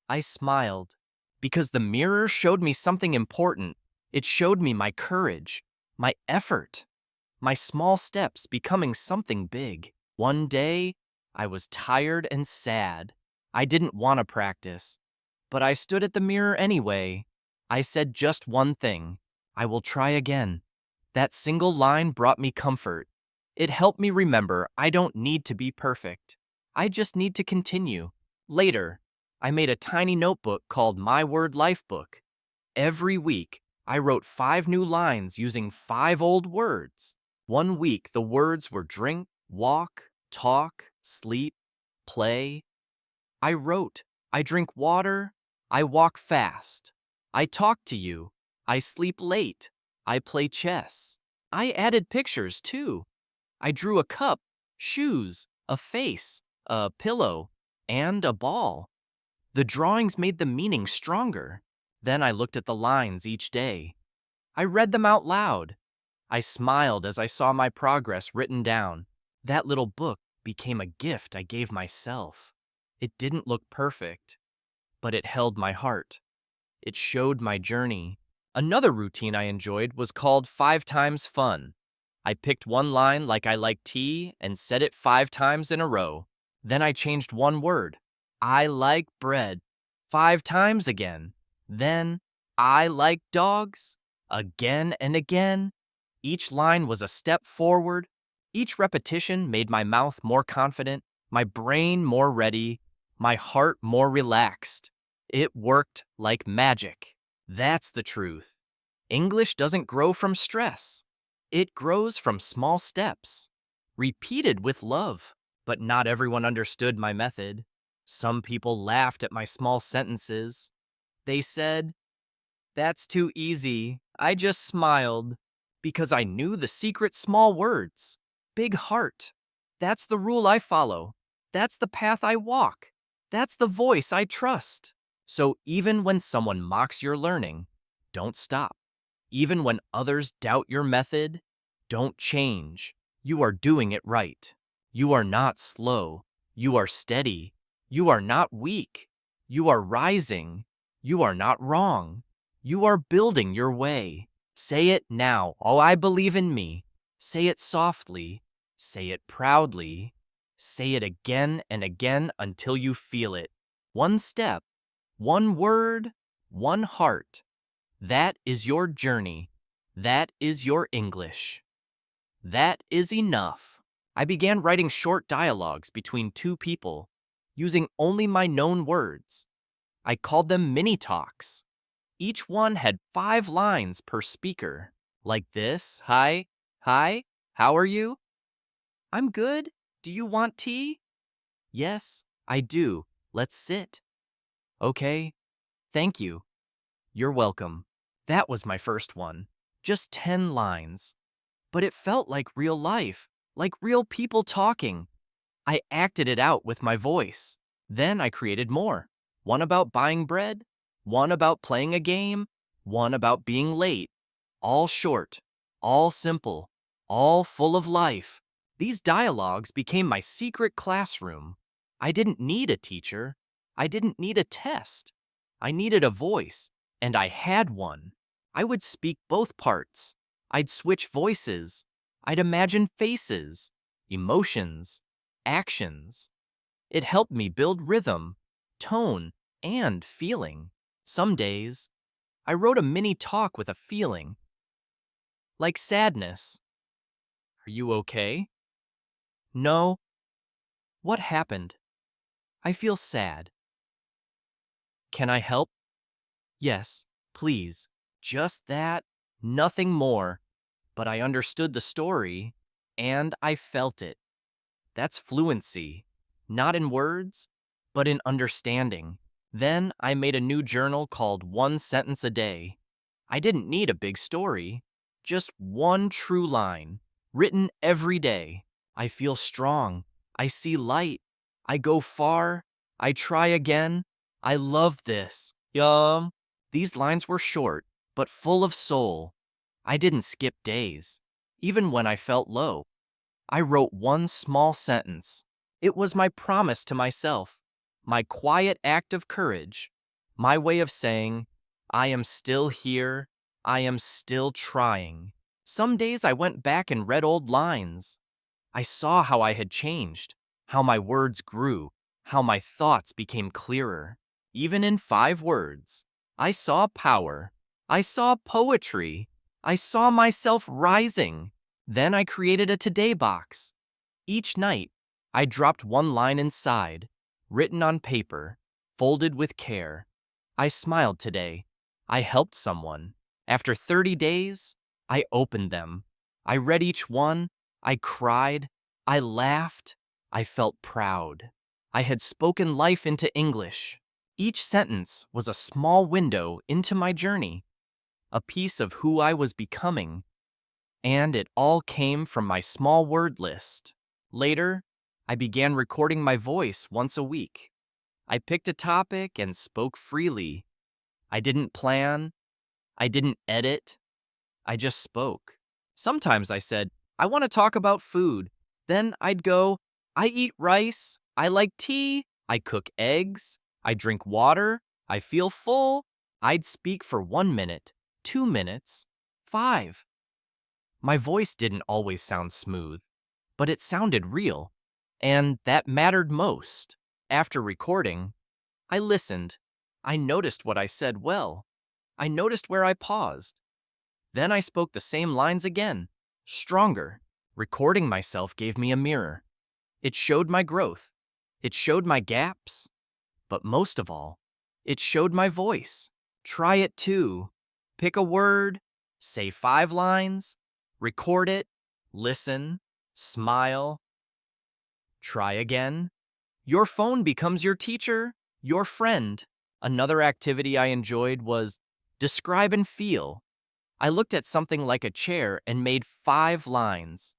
I smiled. Because the mirror showed me something important. It showed me my courage, my effort, my small steps becoming something big. One day, I was tired and sad. I didn't want to practice, but I stood at the mirror anyway. I said just one thing. I will try again. That single line brought me comfort. It helped me remember I don't need to be perfect. I just need to continue. Later, I made a tiny notebook called My Word Life Book. Every week, I wrote 5 new lines using 5 old words. One week, the words were drink, walk, talk, sleep, play. I wrote, I drink water, I walk fast. I talk to you, I sleep late, I play chess. I added pictures too. I drew a cup, shoes, a face, a pillow, and a ball. The drawings made the meaning stronger. Then I looked at the lines each day. I read them out loud. I smiled as I saw my progress written down. That little book became a gift I gave myself. It didn't look perfect, but it held my heart. It showed my journey. Another routine I enjoyed was called 5 times fun. I picked one line like I like tea and said it 5 times in a row. Then I changed one word. I like bread. 5 times again. Then I like dogs. Again and again. Each line was a step forward. Each repetition made my mouth more confident, my brain more ready, my heart more relaxed. It worked like magic. That's the truth. English doesn't grow from stress. It grows from small steps, repeated with love. But not everyone understood my method. Some people laughed at my small sentences. They said, "That's too easy." I just smiled because I knew the secret small words. Big heart. That's the rule I follow. That's the path I walk. That's the voice I trust. So even when someone mocks your learning, don't stop. Even when others doubt your method, don't change. You are doing it right. You are not slow. You are steady. You are not weak. You are rising. You are not wrong. You are building your way. Say it now. Oh, I believe in me. Say it softly. Say it proudly. Say it again and again until you feel it. One step, one word, one heart. That is your journey. That is your English. That is enough. I began writing short dialogues between two people, using only my known words. I called them mini talks. Each one had 5 lines per speaker, like this: Hi, how are you? I'm good. Do you want tea? Yes, I do. Let's sit. Okay, thank you. You're welcome. That was my first one. Just 10 lines. But it felt like real life, like real people talking. I acted it out with my voice. Then I created more. One about buying bread, one about playing a game, one about being late. All short, all simple, all full of life. These dialogues became my secret classroom. I didn't need a teacher. I didn't need a test. I needed a voice, and I had one. I would speak both parts. I'd switch voices. I'd imagine faces, emotions, actions. It helped me build rhythm, tone, and feeling. Some days, I wrote a mini talk with a feeling, like sadness. Are you okay? No. What happened? I feel sad. Can I help? Yes, please. Just that, nothing more. But I understood the story, and I felt it. That's fluency, not in words, but in understanding. Then I made a new journal called 1 Sentence a Day. I didn't need a big story, just one true line, written every day. I feel strong. I see light. I go far. I try again. I love this. Yum. These lines were short, but full of soul. I didn't skip days, even when I felt low. I wrote one small sentence. It was my promise to myself, my quiet act of courage, my way of saying, I am still here, I am still trying. Some days I went back and read old lines. I saw how I had changed, how my words grew, how my thoughts became clearer. Even in 5 words, I saw power. I saw poetry. I saw myself rising. Then I created a today box. Each night, I dropped one line inside, written on paper, folded with care. I smiled today. I helped someone. After 30 days, I opened them. I read each one. I cried. I laughed. I felt proud. I had spoken life into English. Each sentence was a small window into my journey, a piece of who I was becoming. And it all came from my small word list. Later, I began recording my voice once a week. I picked a topic and spoke freely. I didn't plan. I didn't edit. I just spoke. Sometimes I said, I want to talk about food. Then I'd go, I eat rice, I like tea, I cook eggs, I drink water, I feel full. I'd speak for 1 minute, 2 minutes, 5. My voice didn't always sound smooth, but it sounded real, and that mattered most. After recording, I listened. I noticed what I said well. I noticed where I paused. Then I spoke the same lines again, stronger. Recording myself gave me a mirror. It showed my growth. It showed my gaps. But most of all, it showed my voice. Try it too. Pick a word, say 5 lines, record it, listen, smile, try again. Your phone becomes your teacher, your friend. Another activity I enjoyed was describe and feel. I looked at something like a chair and made 5 lines.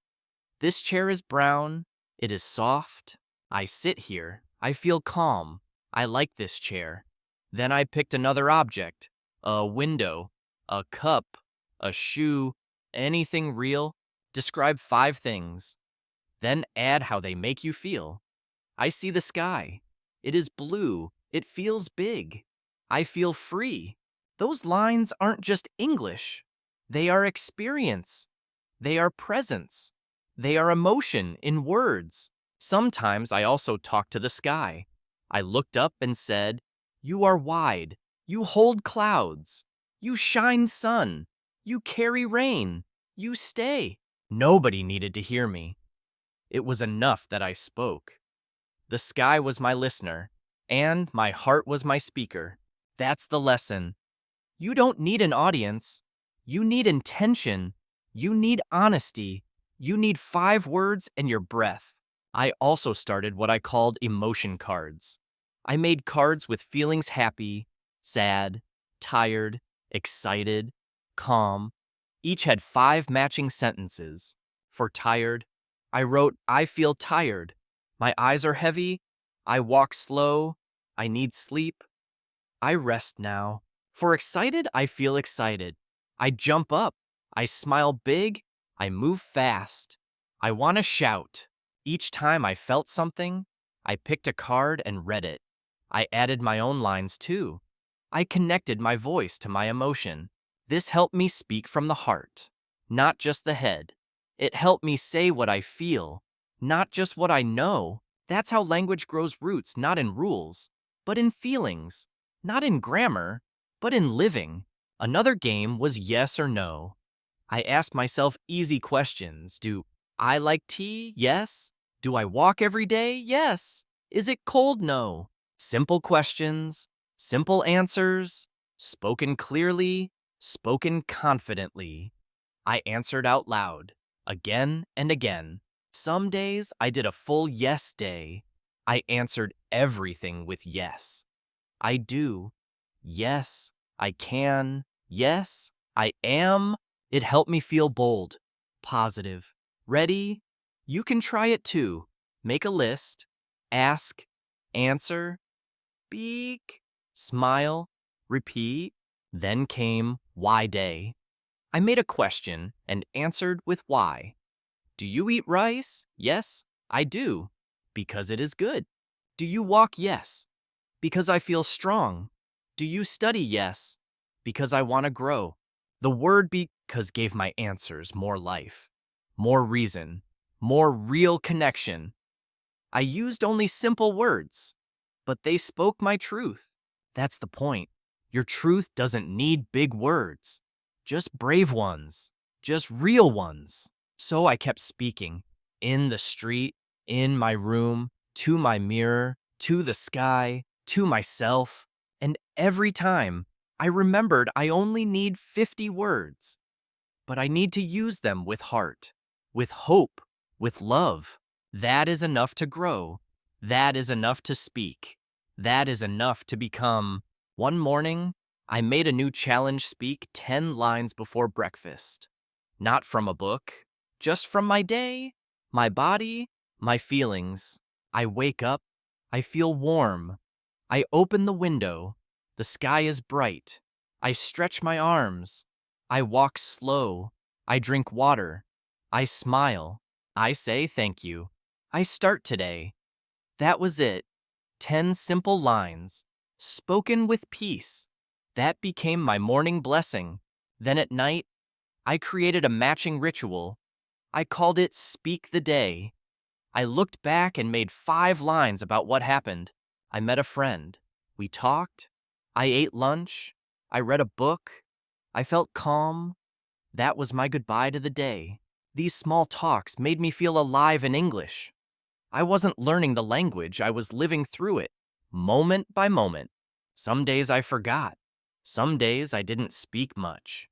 This chair is brown. It is soft. I sit here. I feel calm. I like this chair. Then I picked another object, a window, a cup, a shoe, anything real. Describe 5 things. Then add how they make you feel. I see the sky. It is blue. It feels big. I feel free. Those lines aren't just English. They are experience. They are presence. They are emotion in words. Sometimes I also talk to the sky. I looked up and said, You are wide. You hold clouds. You shine sun. You carry rain. You stay. Nobody needed to hear me. It was enough that I spoke. The sky was my listener, and my heart was my speaker. That's the lesson. You don't need an audience. You need intention. You need honesty. You need 5 words and your breath. I also started what I called emotion cards. I made cards with feelings happy, sad, tired, excited, calm. Each had 5 matching sentences. For tired, I wrote, I feel tired. My eyes are heavy. I walk slow. I need sleep. I rest now. For excited, I feel excited. I jump up. I smile big. I move fast. I want to shout. Each time I felt something, I picked a card and read it. I added my own lines too. I connected my voice to my emotion. This helped me speak from the heart, not just the head. It helped me say what I feel, not just what I know. That's how language grows roots, not in rules, but in feelings, not in grammar, but in living. Another game was yes or no. I asked myself easy questions. Do I like tea? Yes. Do I walk every day? Yes. Is it cold? No. Simple questions, simple answers, spoken clearly, spoken confidently. I answered out loud, again and again. Some days I did a full yes day. I answered everything with yes. I do. Yes, I can. Yes, I am. It helped me feel bold, positive. Ready? You can try it too. Make a list. Ask, answer, speak, smile, repeat. Then came why day. I made a question and answered with why. Do you eat rice? Yes, I do. Because it is good. Do you walk? Yes. Because I feel strong. Do you study? Yes. Because I want to grow. The word because gave my answers more life, more reason, more real connection. I used only simple words, but they spoke my truth. That's the point. Your truth doesn't need big words, just brave ones, just real ones. So I kept speaking, in the street, in my room, to my mirror, to the sky, to myself, and every time I remembered I only need 50 words, but I need to use them with heart, with hope, with love. That is enough to grow. That is enough to speak. That is enough to become. One morning, I made a new challenge: speak 10 lines before breakfast. Not from a book, just from my day, my body, my feelings. I wake up, I feel warm. I open the window, the sky is bright. I stretch my arms. I walk slow. I drink water. I smile. I say thank you. I start today. That was it. 10 simple lines, spoken with peace. That became my morning blessing. Then at night, I created a matching ritual. I called it Speak the Day. I looked back and made 5 lines about what happened. I met a friend. We talked. I ate lunch. I read a book. I felt calm. That was my goodbye to the day. These small talks made me feel alive in English. I wasn't learning the language, I was living through it, moment by moment. Some days I forgot. Some days I didn't speak much.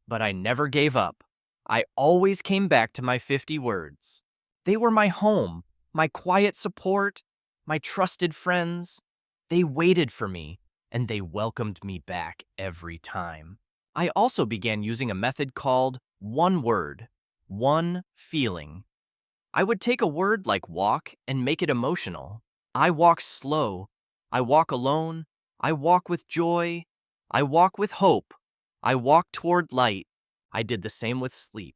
But I never gave up. I always came back to my 50 words. They were my home, my quiet support, my trusted friends. They waited for me, and they welcomed me back every time. I also began using a method called one word, one feeling. I would take a word like walk and make it emotional. I walk slow. I walk alone. I walk with joy. I walk with hope. I walk toward light. I did the same with sleep.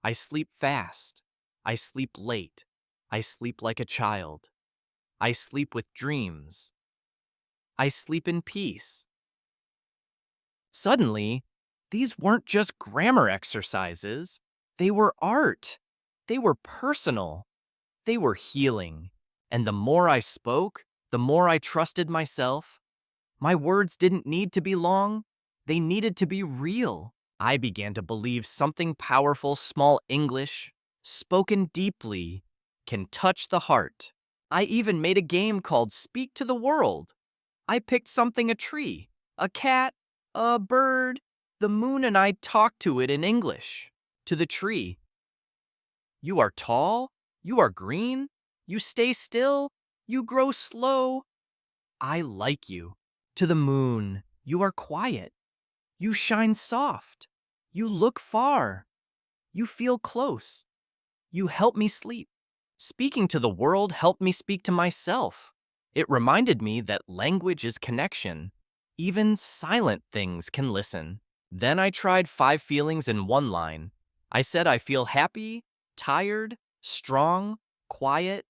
I sleep fast. I sleep late. I sleep like a child. I sleep with dreams. I sleep in peace. Suddenly, these weren't just grammar exercises. They were art. They were personal. They were healing. And the more I spoke, the more I trusted myself. My words didn't need to be long. They needed to be real. I began to believe something powerful, small English, spoken deeply, can touch the heart. I even made a game called Speak to the World. I picked something, a tree, a cat, a bird. The moon, and I talked to it in English. To the tree, you are tall, you are green, you stay still, you grow slow. I like you. To the moon, you are quiet, you shine soft, you look far, you feel close, you help me sleep. Speaking to the world helped me speak to myself. It reminded me that language is connection. Even silent things can listen. Then I tried 5 feelings in one line. I said I feel happy, tired, strong, quiet,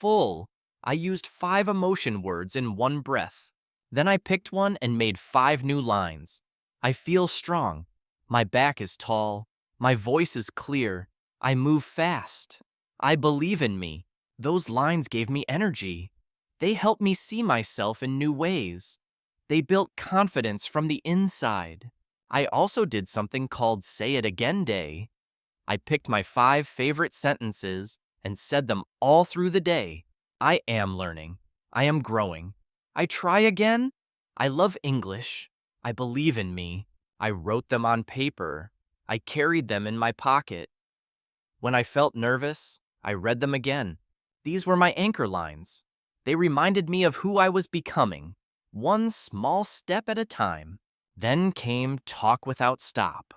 full. I used 5 emotion words in one breath. Then I picked one and made 5 new lines. I feel strong. My back is tall. My voice is clear. I move fast. I believe in me. Those lines gave me energy. They helped me see myself in new ways. They built confidence from the inside. I also did something called Say It Again Day. I picked my 5 favorite sentences and said them all through the day. I am learning. I am growing. I try again. I love English. I believe in me. I wrote them on paper. I carried them in my pocket. When I felt nervous, I read them again. These were my anchor lines. They reminded me of who I was becoming, one small step at a time. Then came Talk Without Stop.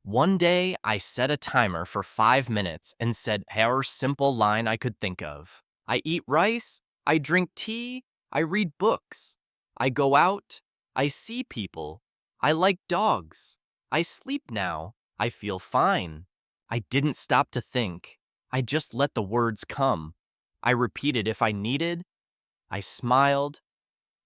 One day, I set a timer for 5 minutes and said every simple line I could think of. I eat rice, I drink tea, I read books. I go out, I see people. I like dogs. I sleep now, I feel fine. I didn't stop to think. I just let the words come. I repeated if I needed. I smiled.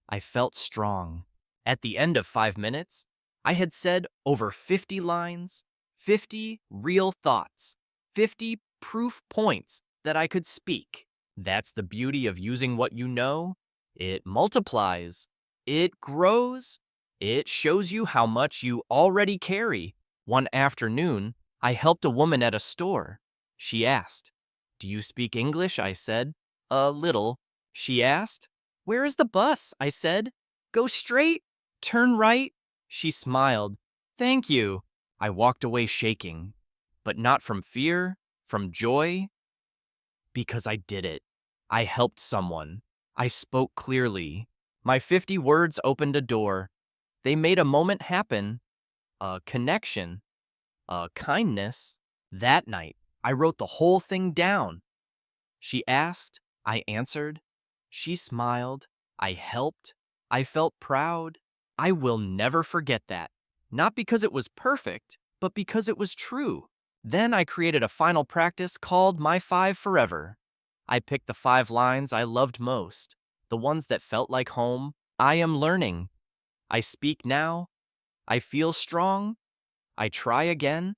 I felt strong. At the end of 5 minutes, I had said over 50 lines, 50 real thoughts, 50 proof points that I could speak. That's the beauty of using what you know. It multiplies. It grows. It shows you how much you already carry. One afternoon, I helped a woman at a store. She asked, "Do you speak English?" I said. "A little." She asked, "Where is the bus?" I said. "Go straight, turn right." She smiled. "Thank you." I walked away shaking, but not from fear, from joy, because I did it. I helped someone. I spoke clearly. My 50 words opened a door. They made a moment happen, a connection, a kindness. That night, I wrote the whole thing down. She asked, I answered. She smiled, I helped. I felt proud. I will never forget that. Not because it was perfect, but because it was true. Then I created a final practice called My Five Forever. I picked the 5 lines I loved most, the ones that felt like home. I am learning. I speak now. I feel strong. I try again.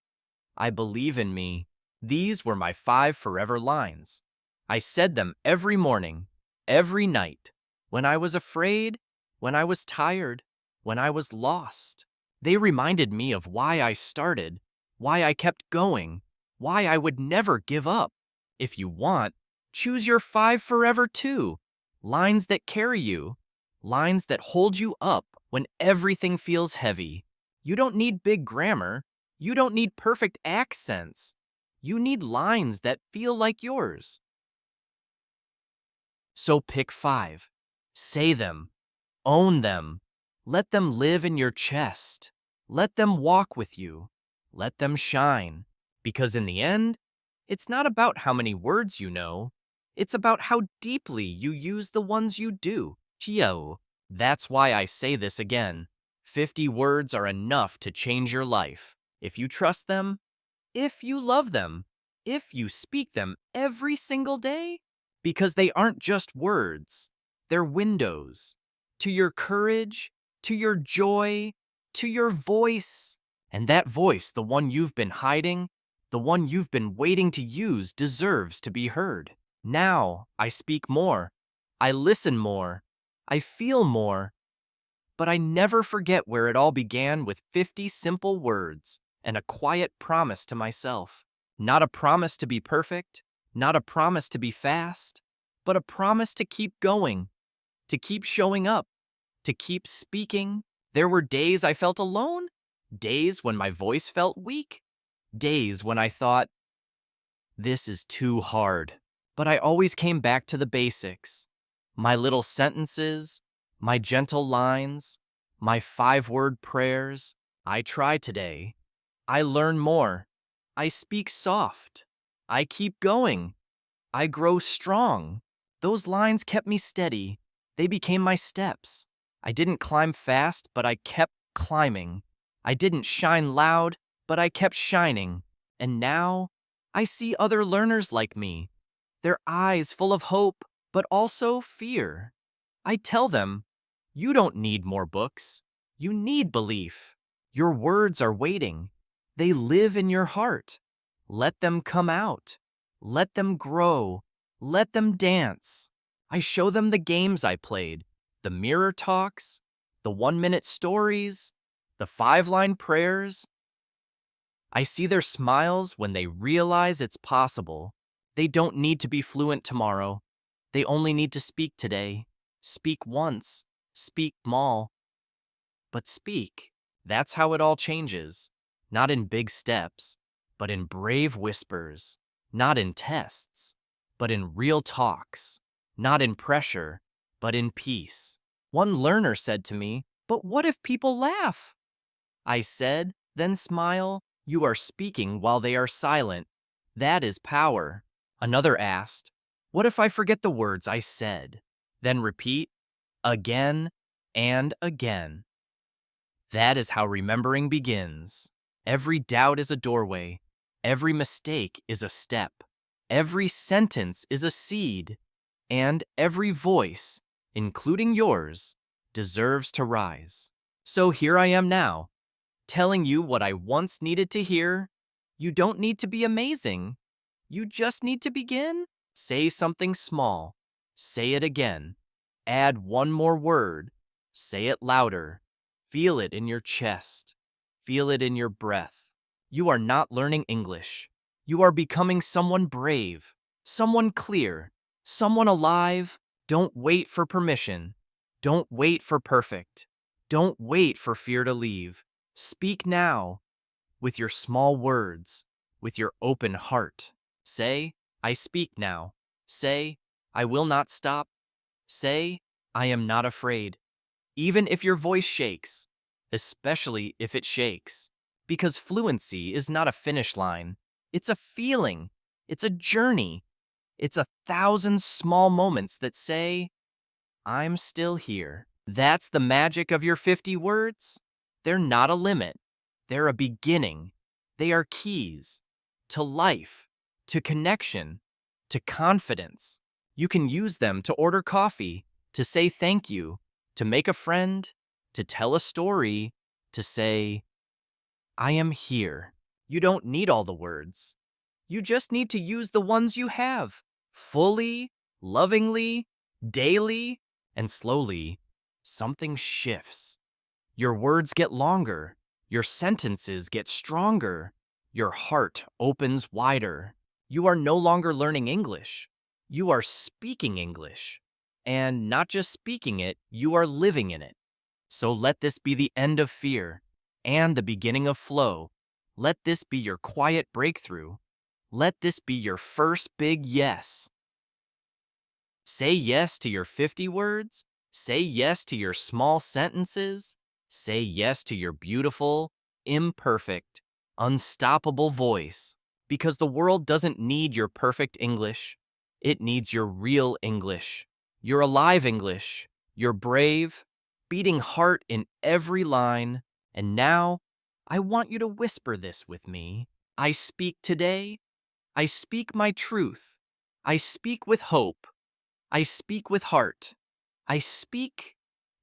I believe in me. These were my 5 forever lines. I said them every morning, every night, when I was afraid, when I was tired, when I was lost. They reminded me of why I started, why I kept going, why I would never give up. If you want, choose your 5 forever too. Lines that carry you, lines that hold you up when everything feels heavy. You don't need big grammar. You don't need perfect accents. You need lines that feel like yours. So pick 5. Say them. Own them. Let them live in your chest. Let them walk with you. Let them shine. Because in the end, it's not about how many words you know. It's about how deeply you use the ones you do. Chiao. That's why I say this again. 50 words are enough to change your life. If you trust them, if you love them, if you speak them every single day, because they aren't just words, they're windows to your courage, to your joy, to your voice. And that voice, the one you've been hiding, the one you've been waiting to use, deserves to be heard. Now I speak more, I listen more, I feel more, but I never forget where it all began with 50 simple words and a quiet promise to myself. Not a promise to be perfect, not a promise to be fast, but a promise to keep going, to keep showing up, to keep speaking. There were days I felt alone, days when my voice felt weak, days when I thought, this is too hard. But I always came back to the basics. My little sentences, my gentle lines, my 5-word prayers. I try today. I learn more. I speak soft. I keep going. I grow strong. Those lines kept me steady. They became my steps. I didn't climb fast, but I kept climbing. I didn't shine loud, but I kept shining. And now, I see other learners like me. Their eyes full of hope, but also fear. I tell them, you don't need more books. You need belief. Your words are waiting. They live in your heart. Let them come out. Let them grow. Let them dance. I show them the games I played, the mirror talks, the 1-minute stories, the 5-line prayers. I see their smiles when they realize it's possible. They don't need to be fluent tomorrow. They only need to speak today. Speak once. Speak small. But speak. That's how it all changes. Not in big steps, but in brave whispers. Not in tests, but in real talks. Not in pressure, but in peace. One learner said to me, but what if people laugh? I said, then smile. You are speaking while they are silent. That is power. Another asked, what if I forget the words I said? Then repeat, again and again. That is how remembering begins. Every doubt is a doorway. Every mistake is a step. Every sentence is a seed. And every voice, including yours, deserves to rise. So here I am now, telling you what I once needed to hear. You don't need to be amazing. You just need to begin. Say something small. Say it again. Add one more word. Say it louder. Feel it in your chest. Feel it in your breath. You are not learning English. You are becoming someone brave, someone clear, someone alive. Don't wait for permission. Don't wait for perfect. Don't wait for fear to leave. Speak now, with your small words, with your open heart. Say, I speak now. Say, I will not stop. Say, I am not afraid. Even if your voice shakes, especially if it shakes. Because fluency is not a finish line. It's a feeling. It's a journey. It's 1,000 small moments that say, I'm still here. That's the magic of your 50 words. They're not a limit. They're a beginning. They are keys. to life, to connection, to confidence. You can use them to order coffee, to say thank you, to make a friend, to tell a story, to say, I am here. You don't need all the words. You just need to use the ones you have, fully, lovingly, daily, and slowly. Something shifts. Your words get longer, your sentences get stronger, your heart opens wider. You are no longer learning English. You are speaking English. And not just speaking it, you are living in it. So let this be the end of fear and the beginning of flow. Let this be your quiet breakthrough. Let this be your first big yes. Say yes to your 50 words. Say yes to your small sentences. Say yes to your beautiful, imperfect, unstoppable voice. Because the world doesn't need your perfect English. It needs your real English. Your alive English. Your brave, beating heart in every line. And now, I want you to whisper this with me. I speak today. I speak my truth. I speak with hope. I speak with heart. I speak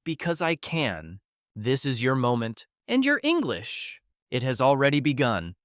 because I can. This is your moment and your English. It has already begun.